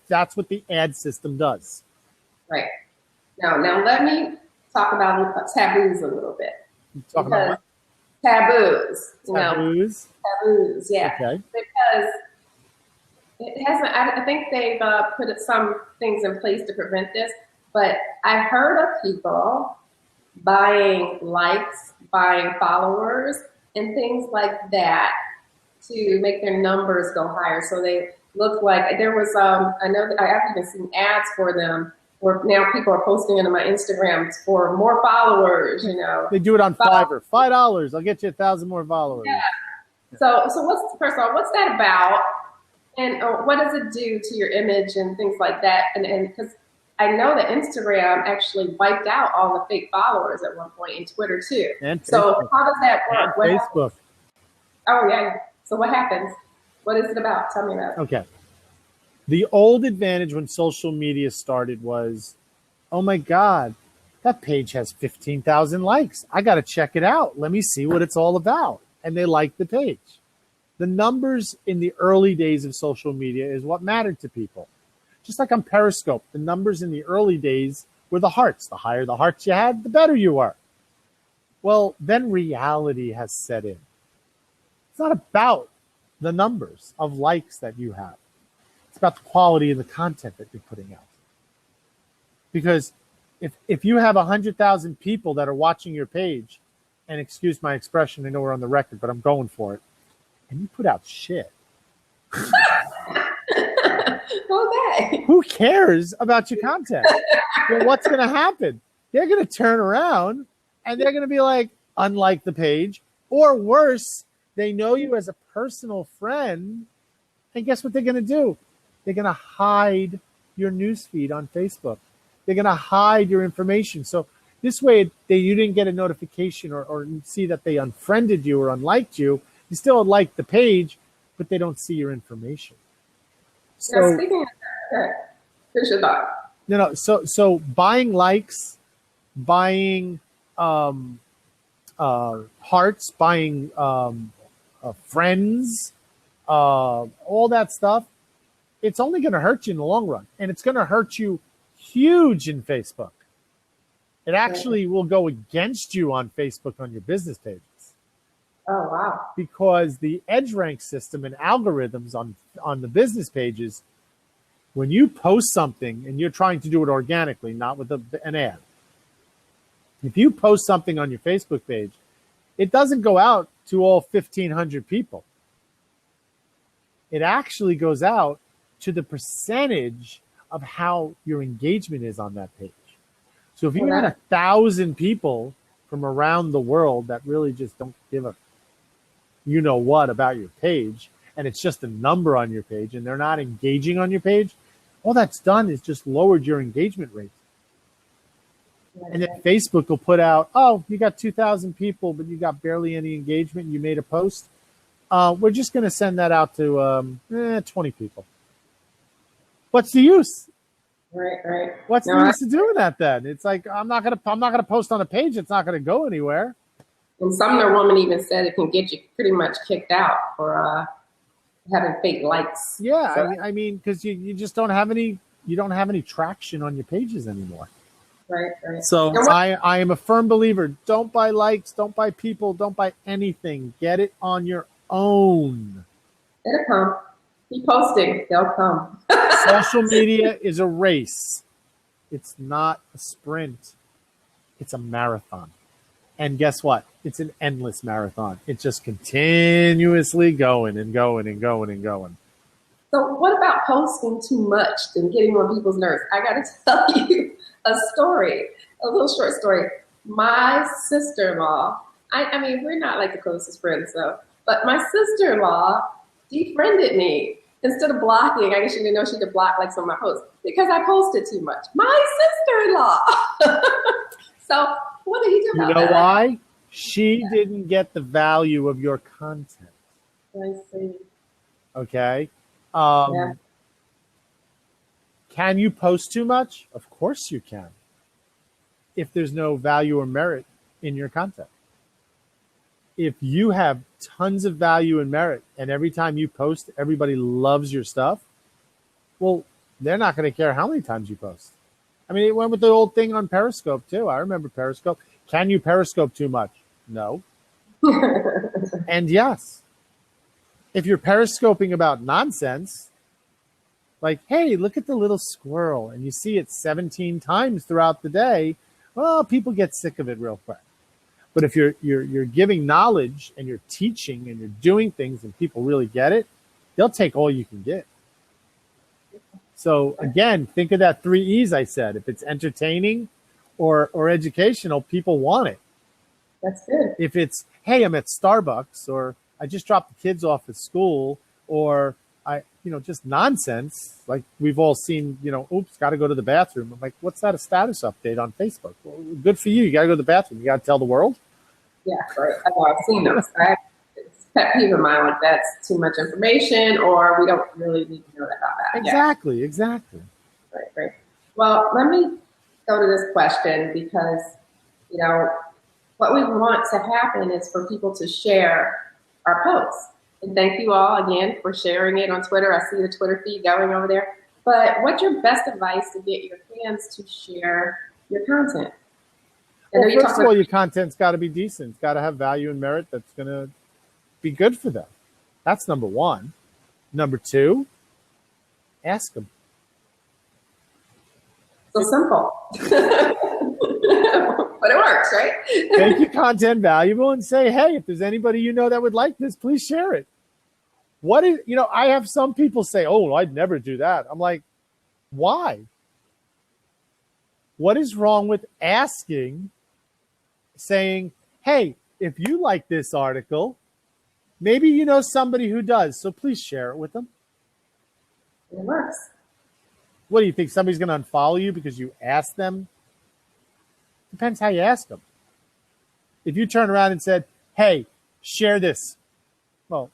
That's what the ad system does. Right. Now let me talk about taboos a little bit. Talk about what? Taboos. Taboos, yeah. Okay. Because it hasn't, I think they've put some things in place to prevent this, but I heard of people buying likes, buying followers, and things like that to make their numbers go higher. So they look like, there was, I know that I've even seen ads for them where now people are posting into my Instagrams for more followers, They do it on Fiverr. $5, I'll get you 1,000 more followers. Yeah. So first of all, what's that about? And what does it do to your image and things like that? And because I know that Instagram actually wiped out all the fake followers at one point, and Twitter too. And so Facebook. how does that work? And Facebook. Oh yeah. So what happens? What is it about? Tell me about it. Okay. The old advantage when social media started was, oh my God, that page has 15,000 likes. I got to check it out. Let me see what it's all about. And they liked the page. The numbers in the early days of social media is what mattered to people. Just like on Periscope, the numbers in the early days were the hearts. The higher the hearts you had, the better you were. Well, then reality has set in. It's not about the numbers of likes that you have. It's about the quality of the content that you're putting out. Because if you have 100,000 people that are watching your page, and excuse my expression, I know we're on the record, but I'm going for it, and you put out shit, Okay. Who cares about your content? Well, what's going to happen? They're going to turn around and they're going to be like, unlike the page, or worse, they know you as a personal friend. And guess what they're going to do? They're going to hide your newsfeed on Facebook. They're going to hide your information. So this way, you didn't get a notification or see that they unfriended you or unliked you. You still like the page, but they don't see your information. So, now, speaking of that, here's your thought. No. So buying likes, buying hearts, buying friends, all that stuff, it's only going to hurt you in the long run. And it's going to hurt you huge in Facebook. It actually will go against you on Facebook on your business pages. Oh, wow. Because the edge rank system and algorithms on the business pages, when you post something and you're trying to do it organically, not with an ad, if you post something on your Facebook page, it doesn't go out to all 1,500 people. It actually goes out to the percentage of how your engagement is on that page. So if you had 1,000 people from around the world that really just don't give a you know what about your page, and it's just a number on your page, and they're not engaging on your page, all that's done is just lowered your engagement rate. And then Facebook will put out, oh, you got 2,000 people, but you got barely any engagement. You made a post. We're just going to send that out to 20 people. What's the use? Right. What's the use of doing that then? It's like I'm not gonna post on a page. It's not gonna go anywhere. And some other woman even said it can get you pretty much kicked out for having fake likes. Yeah, so, I mean, because you just don't have any traction on your pages anymore. Right. So I am a firm believer. Don't buy likes. Don't buy people. Don't buy anything. Get it on your own. It'll come. Keep posting. They'll come. Social media is a race. It's not a sprint. It's a marathon. And guess what? It's an endless marathon. It's just continuously going and going and going and going. So what about posting too much and getting on people's nerves? I got to tell you a story, a little short story. My sister-in-law, I mean, we're not like the closest friends, but my sister-in-law defriended me. Instead of blocking, I guess she didn't know she could block like some of my posts because I posted too much. My sister-in-law. So what did he do about that? You know why? She didn't get the value of your content. I see. Okay. Yeah. Can you post too much? Of course you can. If there's no value or merit in your content. If you have tons of value and merit and every time you post, everybody loves your stuff, well, they're not going to care how many times you post. I mean, it went with the old thing on Periscope too. I remember Periscope. Can you Periscope too much? No. And yes. If you're Periscoping about nonsense, like, hey, look at the little squirrel, and you see it 17 times throughout the day, well, people get sick of it real quick. But if you're giving knowledge and you're teaching and you're doing things and people really get it, they'll take all you can get. So again, think of that 3 E's I said. If it's entertaining or educational, people want it. That's good. If it's, hey, I'm at Starbucks, or I just dropped the kids off at school, or just nonsense, like we've all seen, oops, got to go to the bathroom. I'm like, what's that, a status update on Facebook? Well, good for you. You got to go to the bathroom. You got to tell the world. Yeah, right. I've seen those. It's a pet peeve of mine, like that's too much information, or we don't really need to know about that. Exactly. Right. Well, let me go to this question because, what we want to happen is for people to share our posts. And thank you all again for sharing it on Twitter. I see the Twitter feed going over there. But what's your best advice to get your fans to share your content? Well, first of all, your content's got to be decent. It's got to have value and merit that's going to be good for them. That's number one. Number two, ask them. So simple. But it works, right? Make your content valuable and say, hey, if there's anybody you know that would like this, please share it. What is, I have some people say, oh, I'd never do that. I'm like, why? What is wrong with asking, saying, hey, if you like this article, maybe you know somebody who does, so please share it with them. It works. What do you think? Somebody's going to unfollow you because you asked them? Depends how you ask them. If you turn around and said, hey, share this, well,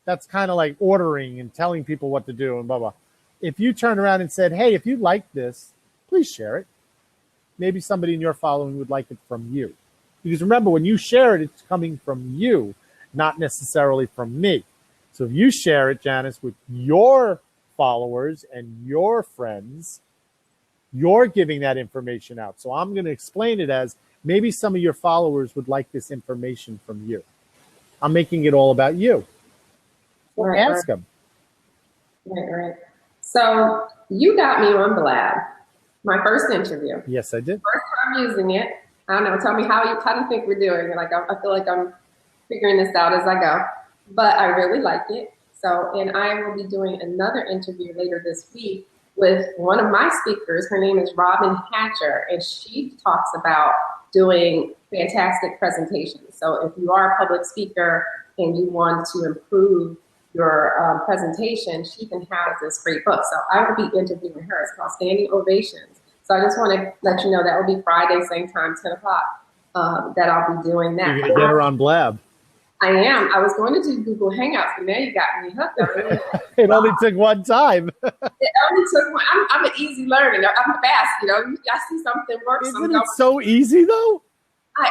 that's kind of like ordering and telling people what to do and blah, blah. If you turn around and said, hey, if you like this, please share it. Maybe somebody in your following would like it from you. Because remember, when you share it, it's coming from you, not necessarily from me. So if you share it, Janice, with your followers and your friends, you're giving that information out. So I'm going to explain it as maybe some of your followers would like this information from you. I'm making it all about you. Right, ask them. Right. So you got me on Blab, my first interview. Yes, I did. First time using it. I don't know. Tell me how do you think we're doing? Like I feel like I'm figuring this out as I go, but I really like it. So, and I will be doing another interview later this week with one of my speakers. Her name is Robin Hatcher, and she talks about doing fantastic presentations. So if you are a public speaker and you want to improve your presentation, she can have this great book. So I will be interviewing her. It's called Standing Ovations. So I just want to let you know that will be Friday, same time, 10 o'clock, that I'll be doing that. You're going to get her on Blab. I am. I was going to do Google Hangouts, but now you got me hooked up. It only took one time. It only took one. I'm an easy learner. I'm fast, I see something works. Isn't it so easy, though?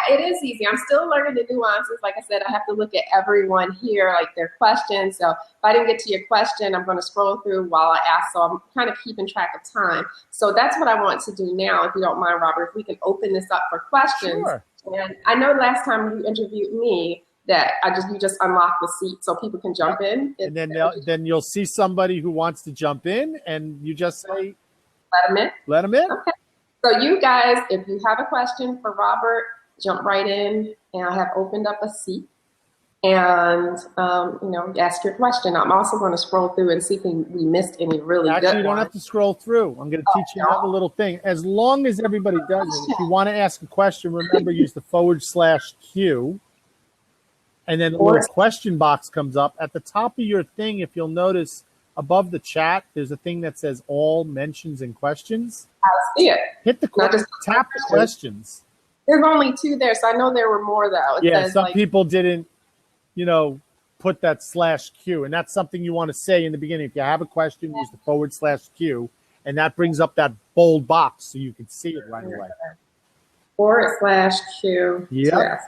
It is easy. I'm still learning the nuances. Like I said, I have to look at everyone here, like their questions. So if I didn't get to your question, I'm going to scroll through while I ask. So I'm kind of keeping track of time. So that's what I want to do now, if you don't mind, Robert. If we can open this up for questions. Sure. And I know last time you interviewed me that you just unlock the seat so people can jump in. And then you'll see somebody who wants to jump in, and you just say, let them in. Let them in. Okay. So you guys, if you have a question for Robert, jump right in, and I have opened up a seat, and ask your question. I'm also going to scroll through and see if we missed any really good ones. Actually, you don't have to scroll through. I'm going to teach you another little thing. As long as everybody does it, if you want to ask a question, remember, use the /Q, and then the little question box comes up. At the top of your thing, if you'll notice, above the chat, there's a thing that says all mentions and questions. I see it. Hit the tap the questions. There's only 2 there, so I know there were more, though. Some people didn't, put that /Q, and that's something you want to say in the beginning. If you have a question, use the /Q, and that brings up that bold box so you can see it right away. /Q. Yeah. Yes.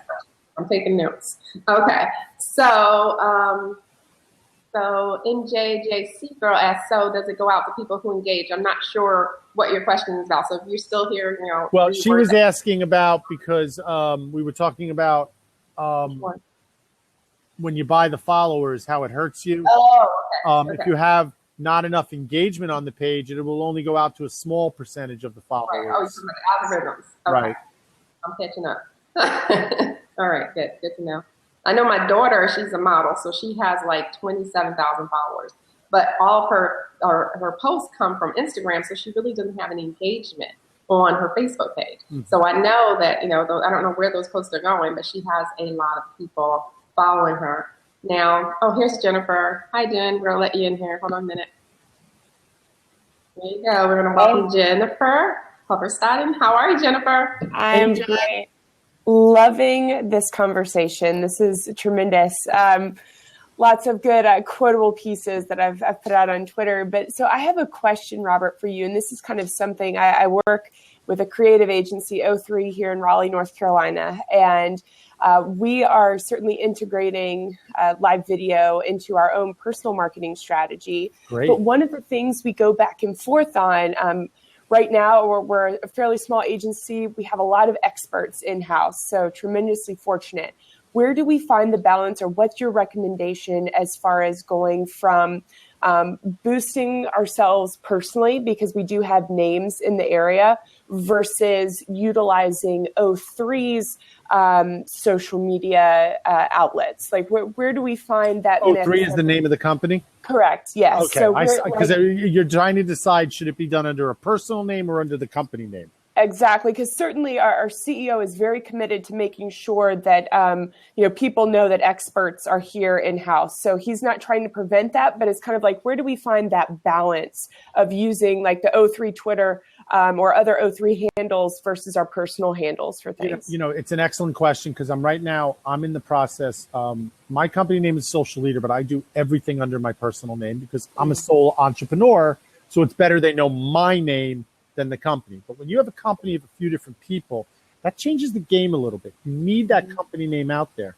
I'm taking notes. Okay. So NJJ C Girl asks, so does it go out to people who engage? I'm not sure what your question is about. So if you're still here, Well, she was asking about, because we were talking about when you buy the followers, how it hurts you. Oh, okay. If you have not enough engagement on the page, it will only go out to a small percentage of the followers. Right. Oh, you're algorithms. Okay. Right. I'm catching up. All right, good to know. I know my daughter, she's a model, so she has like 27,000 followers, but all of her posts come from Instagram, so she really doesn't have any engagement on her Facebook page. Mm-hmm. So I know that, I don't know where those posts are going, but she has a lot of people following her. Now, here's Jennifer. Hi, Jen. We're going to let you in here. Hold on a minute. There you go. We're going to welcome Jennifer Hubberstaden. How are you, Jennifer? I'm great. Loving this conversation. This is tremendous. Lots of good quotable pieces that I've put out on Twitter. But so I have a question, Robert, for you. And this is kind of something I work with a creative agency, O3, here in Raleigh, North Carolina. And we are certainly integrating live video into our own personal marketing strategy. Great. But one of the things we go back and forth on, right now, we're a fairly small agency. We have a lot of experts in-house, so tremendously fortunate. Where do we find the balance, or what's your recommendation as far as going from boosting ourselves personally, because we do have names in the area, versus utilizing O3's social media outlets? Like, where do we find that? O3 is the name of the company? Correct, yes. Okay, So because you're trying to decide, should it be done under a personal name or under the company name? Exactly, because certainly our CEO is very committed to making sure that people know that experts are here in-house. So he's not trying to prevent that, but it's kind of like, where do we find that balance of using like the O3 Twitter or other O3 handles versus our personal handles for things? It's an excellent question, because I'm in the process. My company name is Social Leader, but I do everything under my personal name because I'm a sole entrepreneur. So it's better they know my name than the company. But when you have a company of a few different people, that changes the game a little bit. You need that company name out there,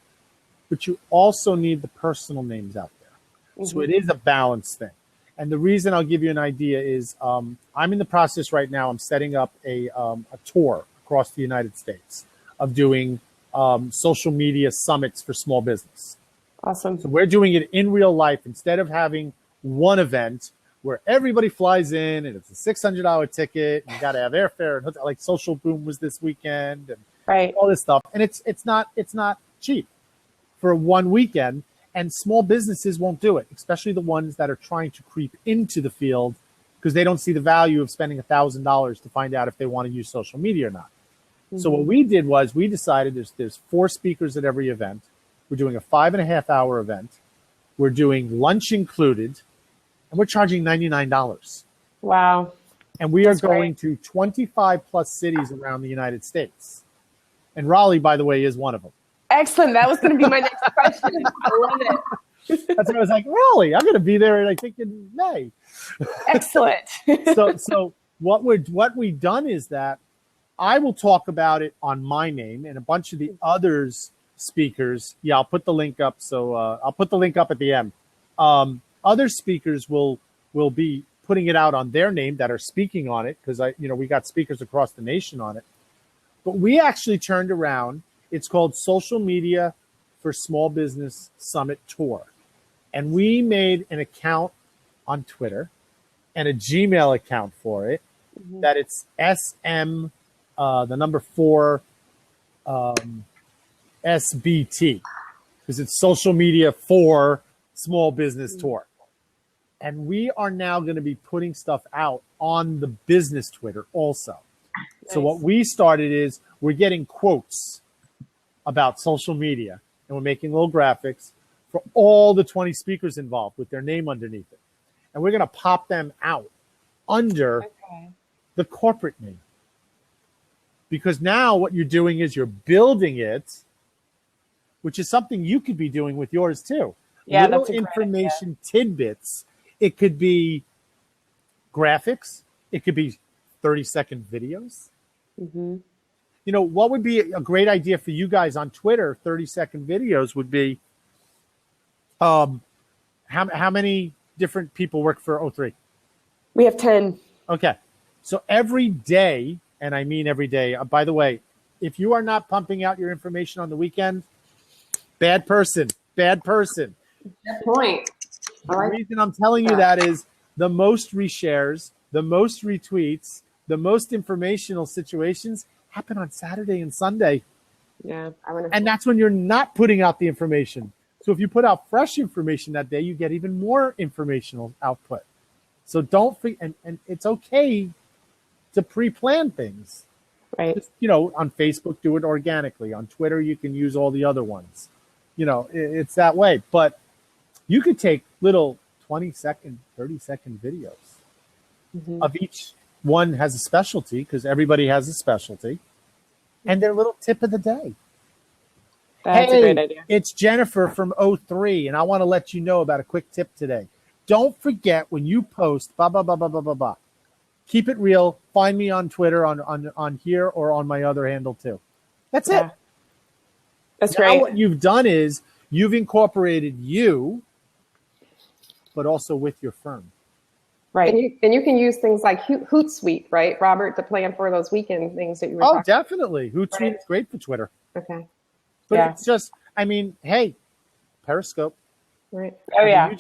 but you also need the personal names out there. So it is a balance thing. And the reason, I'll give you an idea, is I'm in the process right now. I'm setting up a tour across the United States of doing social media summits for small business. Awesome. So we're doing it in real life instead of having one event where everybody flies in and it's a $600 ticket and you got to have airfare and hotel, like Social Boom was this weekend and all this stuff. And it's not cheap for one weekend, and small businesses won't do it, especially the ones that are trying to creep into the field because they don't see the value of spending $1,000 to find out if they want to use social media or not. So what we did was we decided there's 4 speakers at every event. We're doing a 5.5-hour event. We're doing lunch included. And we're charging $99. Wow. And we are going to 25 plus cities around the United States. And Raleigh, by the way, is one of them. Excellent. That was going to be my next question. I love it. That's what I was like, Raleigh, I'm going to be there, I think, in May. Excellent. So what we've done is that I will talk about it on my name, and a bunch of the others speakers. Yeah, I'll put the link up. So I'll put the link up at the end. Other speakers will be putting it out on their name that are speaking on it, because we got speakers across the nation on it. But we actually turned around. It's called Social Media for Small Business Summit Tour. And we made an account on Twitter and a Gmail account for it. That it's SM, the number 4, SBT, because it's Social Media for Small Business Tour. And we are now going to be putting stuff out on the business Twitter also. Nice. So what we started is we're getting quotes about social media, and we're making little graphics for all the 20 speakers involved with their name underneath it. And we're going to pop them out under the corporate name. Because now what you're doing is you're building it, which is something you could be doing with yours too. Yeah, little information tidbits. It could be graphics. It could be 30-second videos. What would be a great idea for you guys on Twitter? 30-second videos would be. How many different people work for O3? We have 10. Okay, so every day, and I mean every day. By the way, if you are not pumping out your information on the weekend, bad person. Good point. The reason I'm telling you that is the most reshares, the most retweets, the most informational situations happen on Saturday and Sunday. Yeah. And that's when you're not putting out the information. So if you put out fresh information that day, you get even more informational output. So don't forget, and it's okay to pre-plan things. Right. Just, on Facebook, do it organically. On Twitter, you can use all the other ones. It's that way. But you could take little 20-second, 30-second videos of each one has a specialty, because everybody has a specialty, and their little tip of the day. That's a great idea. It's Jennifer from O3, and I want to let you know about a quick tip today. Don't forget when you post, blah, blah, blah, blah, blah, blah, blah. Keep it real. Find me on Twitter, on here, or on my other handle too. That's it. That's great. Now what you've done is you've incorporated you, but also with your firm. Right. And you can use things like Hootsuite, right, Robert, to plan for those weekend things that you were talking about. Definitely. Hootsuite is great for Twitter. Okay. But it's just, hey, Periscope. Right. Oh, yeah.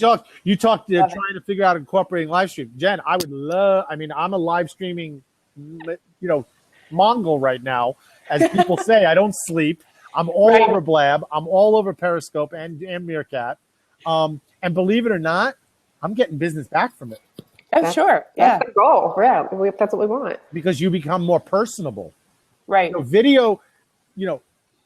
You talked trying to figure out incorporating live stream. Jen, I would love, I'm a live streaming, Mongol right now. As people say, I don't sleep. I'm all over Blab. I'm all over Periscope and Meerkat. And believe it or not, I'm getting business back from it. Oh, sure. Yeah. That's the goal. Yeah. That's what we want. Because you become more personable. Right. Video,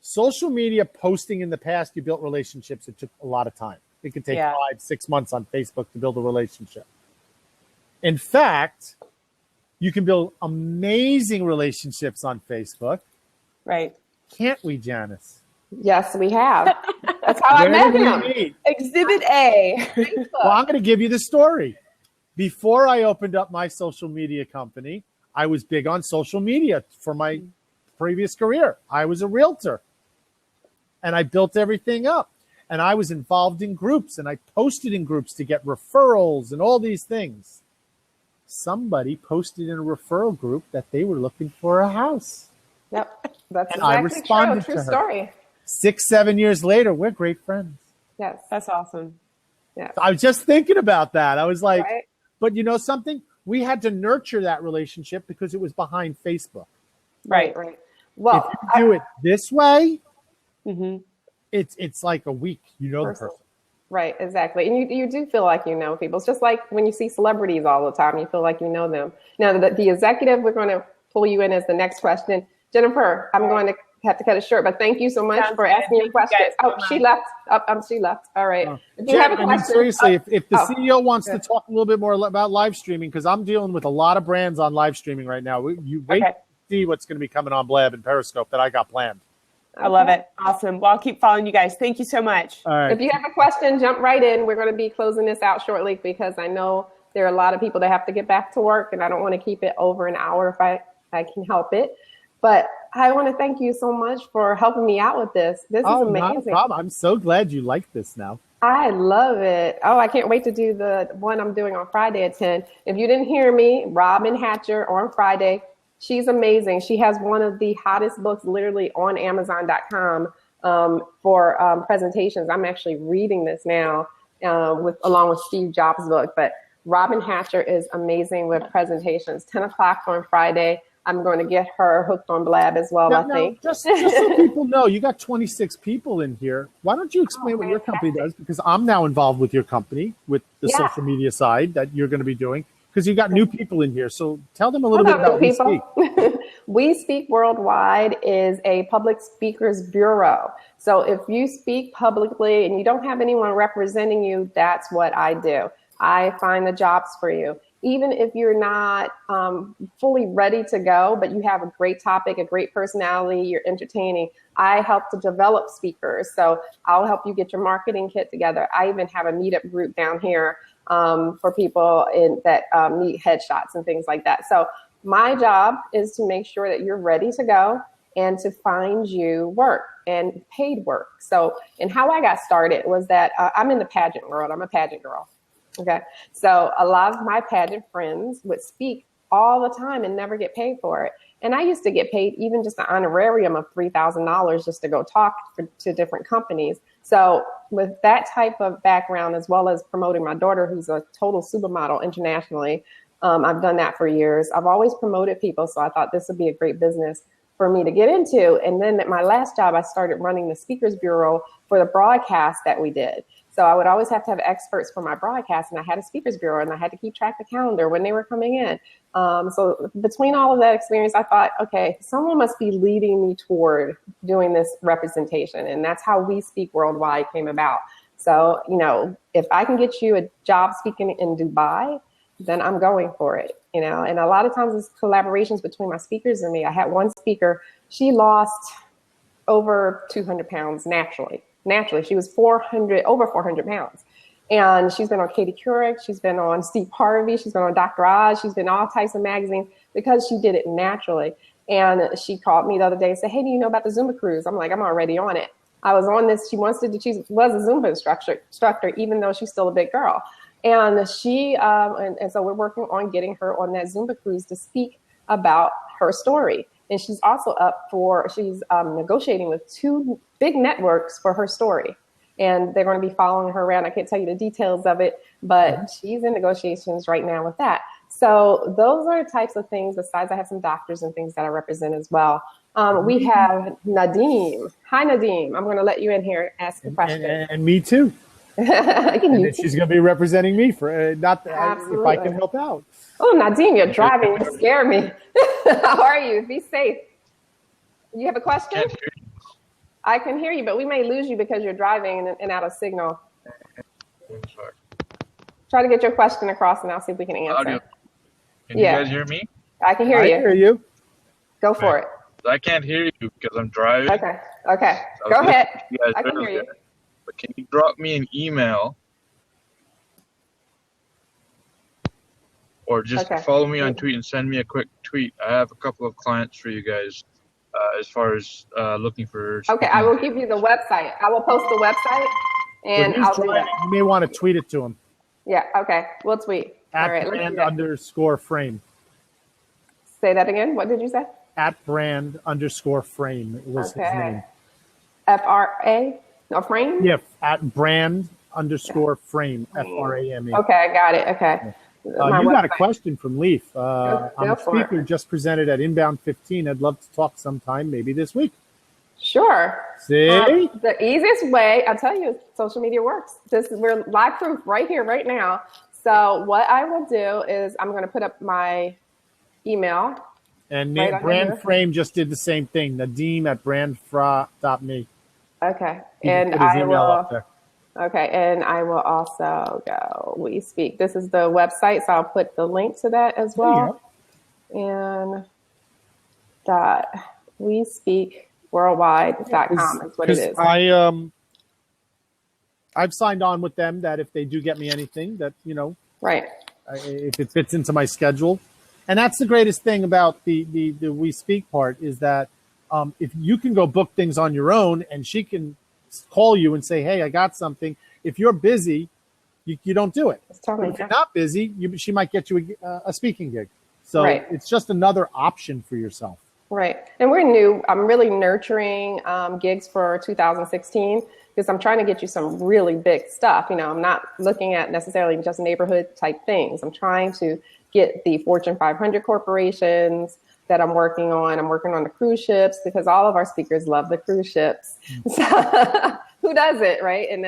social media posting in the past, you built relationships. It took a lot of time. It could take 5-6 months on Facebook to build a relationship. In fact, you can build amazing relationships on Facebook. Right. Can't we, Janice? Yes, we have. That's how I met him. Exhibit A. Well, I'm going to give you the story. Before I opened up my social media company, I was big on social media for my previous career. I was a realtor. And I built everything up. And I was involved in groups. And I posted in groups to get referrals and all these things. Somebody posted in a referral group that they were looking for a house. Yep. That's and I responded true to her. Story. 6-7 years later, we're great friends. Yes. That's awesome. Yeah. I was just thinking about that. I was like, right. But you know something? We had to nurture that relationship because it was behind Facebook. Right. if Well, you do it this way, mm-hmm. it's like a week. You know the person. Right, exactly. And you do feel like you know people. It's just like when you see celebrities all the time, you feel like you know them. Now, the executive, we're going to pull you in as the next question. Jennifer, I'm going to have to cut it short, but thank you so much for asking your question. She left. She left. All right. If you have a question, seriously, if the CEO wants to talk a little bit more about live streaming, because I'm dealing with a lot of brands on live streaming right now. You wait to see what's going to be coming on Blab and Periscope that I got planned. I love it. Awesome. Well, I'll keep following you guys. Thank you so much. All right. If you have a question, jump right in. We're going to be closing this out shortly because I know there are a lot of people that have to get back to work, and I don't want to keep it over an hour if I can help it. But I want to thank you so much for helping me out with this. This is amazing. Not a problem. I'm so glad you like this now. I love it. Oh, I can't wait to do the one I'm doing on Friday at 10. If you didn't hear me, Robin Hatcher on Friday. She's amazing. She has one of the hottest books literally on Amazon.com for presentations. I'm actually reading this now along with Steve Jobs' book. But Robin Hatcher is amazing with presentations. 10 o'clock on Friday. I'm going to get her hooked on Blab as well, I think. Just so people know, you got 26 people in here. Why don't you explain what your company does? Because I'm now involved with your company, with the social media side that you're going to be doing. Because you got new people in here. So tell them a little bit about WeSpeak. WeSpeak Worldwide is a public speakers bureau. So if you speak publicly and you don't have anyone representing you, that's what I do. I find the jobs for you. Even if you're not fully ready to go, but you have a great topic, a great personality, you're entertaining, I help to develop speakers. So I'll help you get your marketing kit together. I even have a meetup group down here for people that need headshots and things like that. So my job is to make sure that you're ready to go and to find you work and paid work. So, and how I got started was that I'm in the pageant world. I'm a pageant girl. Okay. So a lot of my pageant friends would speak all the time and never get paid for it. And I used to get paid even just an honorarium of $3,000 just to go talk to different companies. So with that type of background, as well as promoting my daughter, who's a total supermodel internationally, I've done that for years. I've always promoted people. So I thought this would be a great business for me to get into. And then at my last job, I started running the Speakers Bureau for the broadcast that we did. So I would always have to have experts for my broadcast, and I had a speakers bureau, and I had to keep track of the calendar when they were coming in. So between all of that experience, I thought, okay, someone must be leading me toward doing this representation, and that's how WeSpeak Worldwide came about. So, if I can get you a job speaking in Dubai, then I'm going for it, and a lot of times it's collaborations between my speakers and me. I had one speaker, she lost over 200 pounds naturally. She was over 400 pounds. And she's been on Katie Couric. She's been on Steve Harvey. She's been on Dr. Oz. She's been all types of magazines because she did it naturally. And she called me the other day and said, hey, do you know about the Zumba cruise? I'm like, I'm already on it. I was on this. She was a Zumba instructor, even though she's still a big girl. And she, and so we're working on getting her on that Zumba cruise to speak about her story. And she's also she's negotiating with 2 big networks for her story. And they're going to be following her around. I can't tell you the details of it, but she's in negotiations right now with that. So those are types of things. Besides, I have some doctors and things that I represent as well. We have Nadim. Hi, Nadim. I'm going to let you in here and ask a question. And me too. And she's going to be representing me for if I can help out. Oh, Nadim, you're driving. You scare me. How are you? Be safe. You have a question? I can hear you, but we may lose you because you're driving and out of signal. Sorry. Try to get your question across, and I'll see if we can answer. Audio. Can you guys hear me? I can hear you. I hear you. Go for it. I can't hear you because I'm driving. Okay. Go ahead. I can hear you. But can you drop me an email or just follow me on tweet and send me a quick tweet? I have a couple of clients for you guys as far as looking for. Okay, I will give you the website. I will post the website, and I'll do that. You may want to tweet it to him. Yeah. Okay. We'll tweet. At all right. @brand_frame. Say that again. What did you say? @brand_frame. It was his name. FRA? No, frame? Yeah, @brand_frame. FRAME. Okay, I got it. Okay. You got a question from Leaf. I'm a speaker just presented at Inbound 15. I'd love to talk sometime, maybe this week. Sure. See? The easiest way, I'll tell you, social media works. We're live proof right here, right now. So what I will do is I'm going to put up my email. And Brand Frame just did the same thing. Nadim @brandfra.me. Okay. And I will. Okay. And I will also go WeSpeak. This is the website, so I'll put the link to that as well. And WeSpeakWorldwide.com is what it is. I've signed on with them that if they do get me anything that, right. If it fits into my schedule. And that's the greatest thing about the WeSpeak part is that if you can go book things on your own and she can call you and say, hey, I got something. If you're busy, you don't do it. If you're not busy, she might get you a speaking gig. So it's just another option for yourself. Right. And we're new. I'm really nurturing gigs for 2016 because I'm trying to get you some really big stuff. I'm not looking at necessarily just neighborhood type things. I'm trying to get the Fortune 500 corporations that I'm working on. I'm working on the cruise ships because all of our speakers love the cruise ships. So, who doesn't, right? And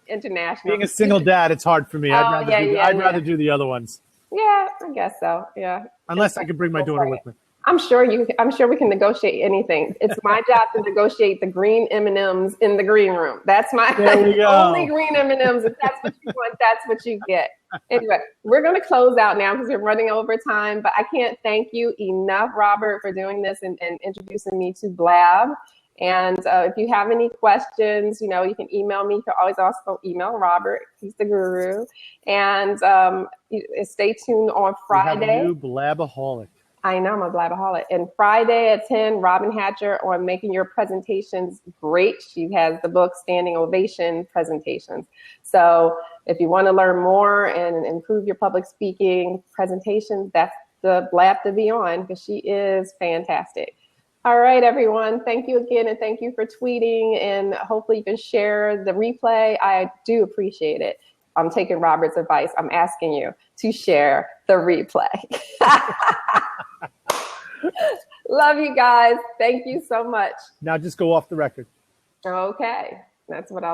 international. Being a single dad, it's hard for me. I'd rather do the other ones. Yeah, I guess so. Yeah. Unless I could bring my daughter with me. I'm sure we can negotiate anything. It's my job to negotiate the green M&Ms in the green room. That's my only green M&Ms. If that's what you want, that's what you get. Anyway, we're going to close out now because we're running over time, but I can't thank you enough, Robert, for doing this and introducing me to Blab. And if you have any questions, you can email me. You can always also email Robert. He's the guru. And stay tuned on Friday. We have a new Blabaholic. I know, I'm a Blabaholic. And Friday at 10, Robin Hatcher on making your presentations great. She has the book Standing Ovation Presentations. So if you want to learn more and improve your public speaking presentations, that's the Blab to be on because she is fantastic. All right, everyone. Thank you again. And thank you for tweeting. And hopefully you can share the replay. I do appreciate it. I'm taking Robert's advice. I'm asking you to share the replay. Love you guys. Thank you so much. Now just go off the record. Okay. That's what I'll do.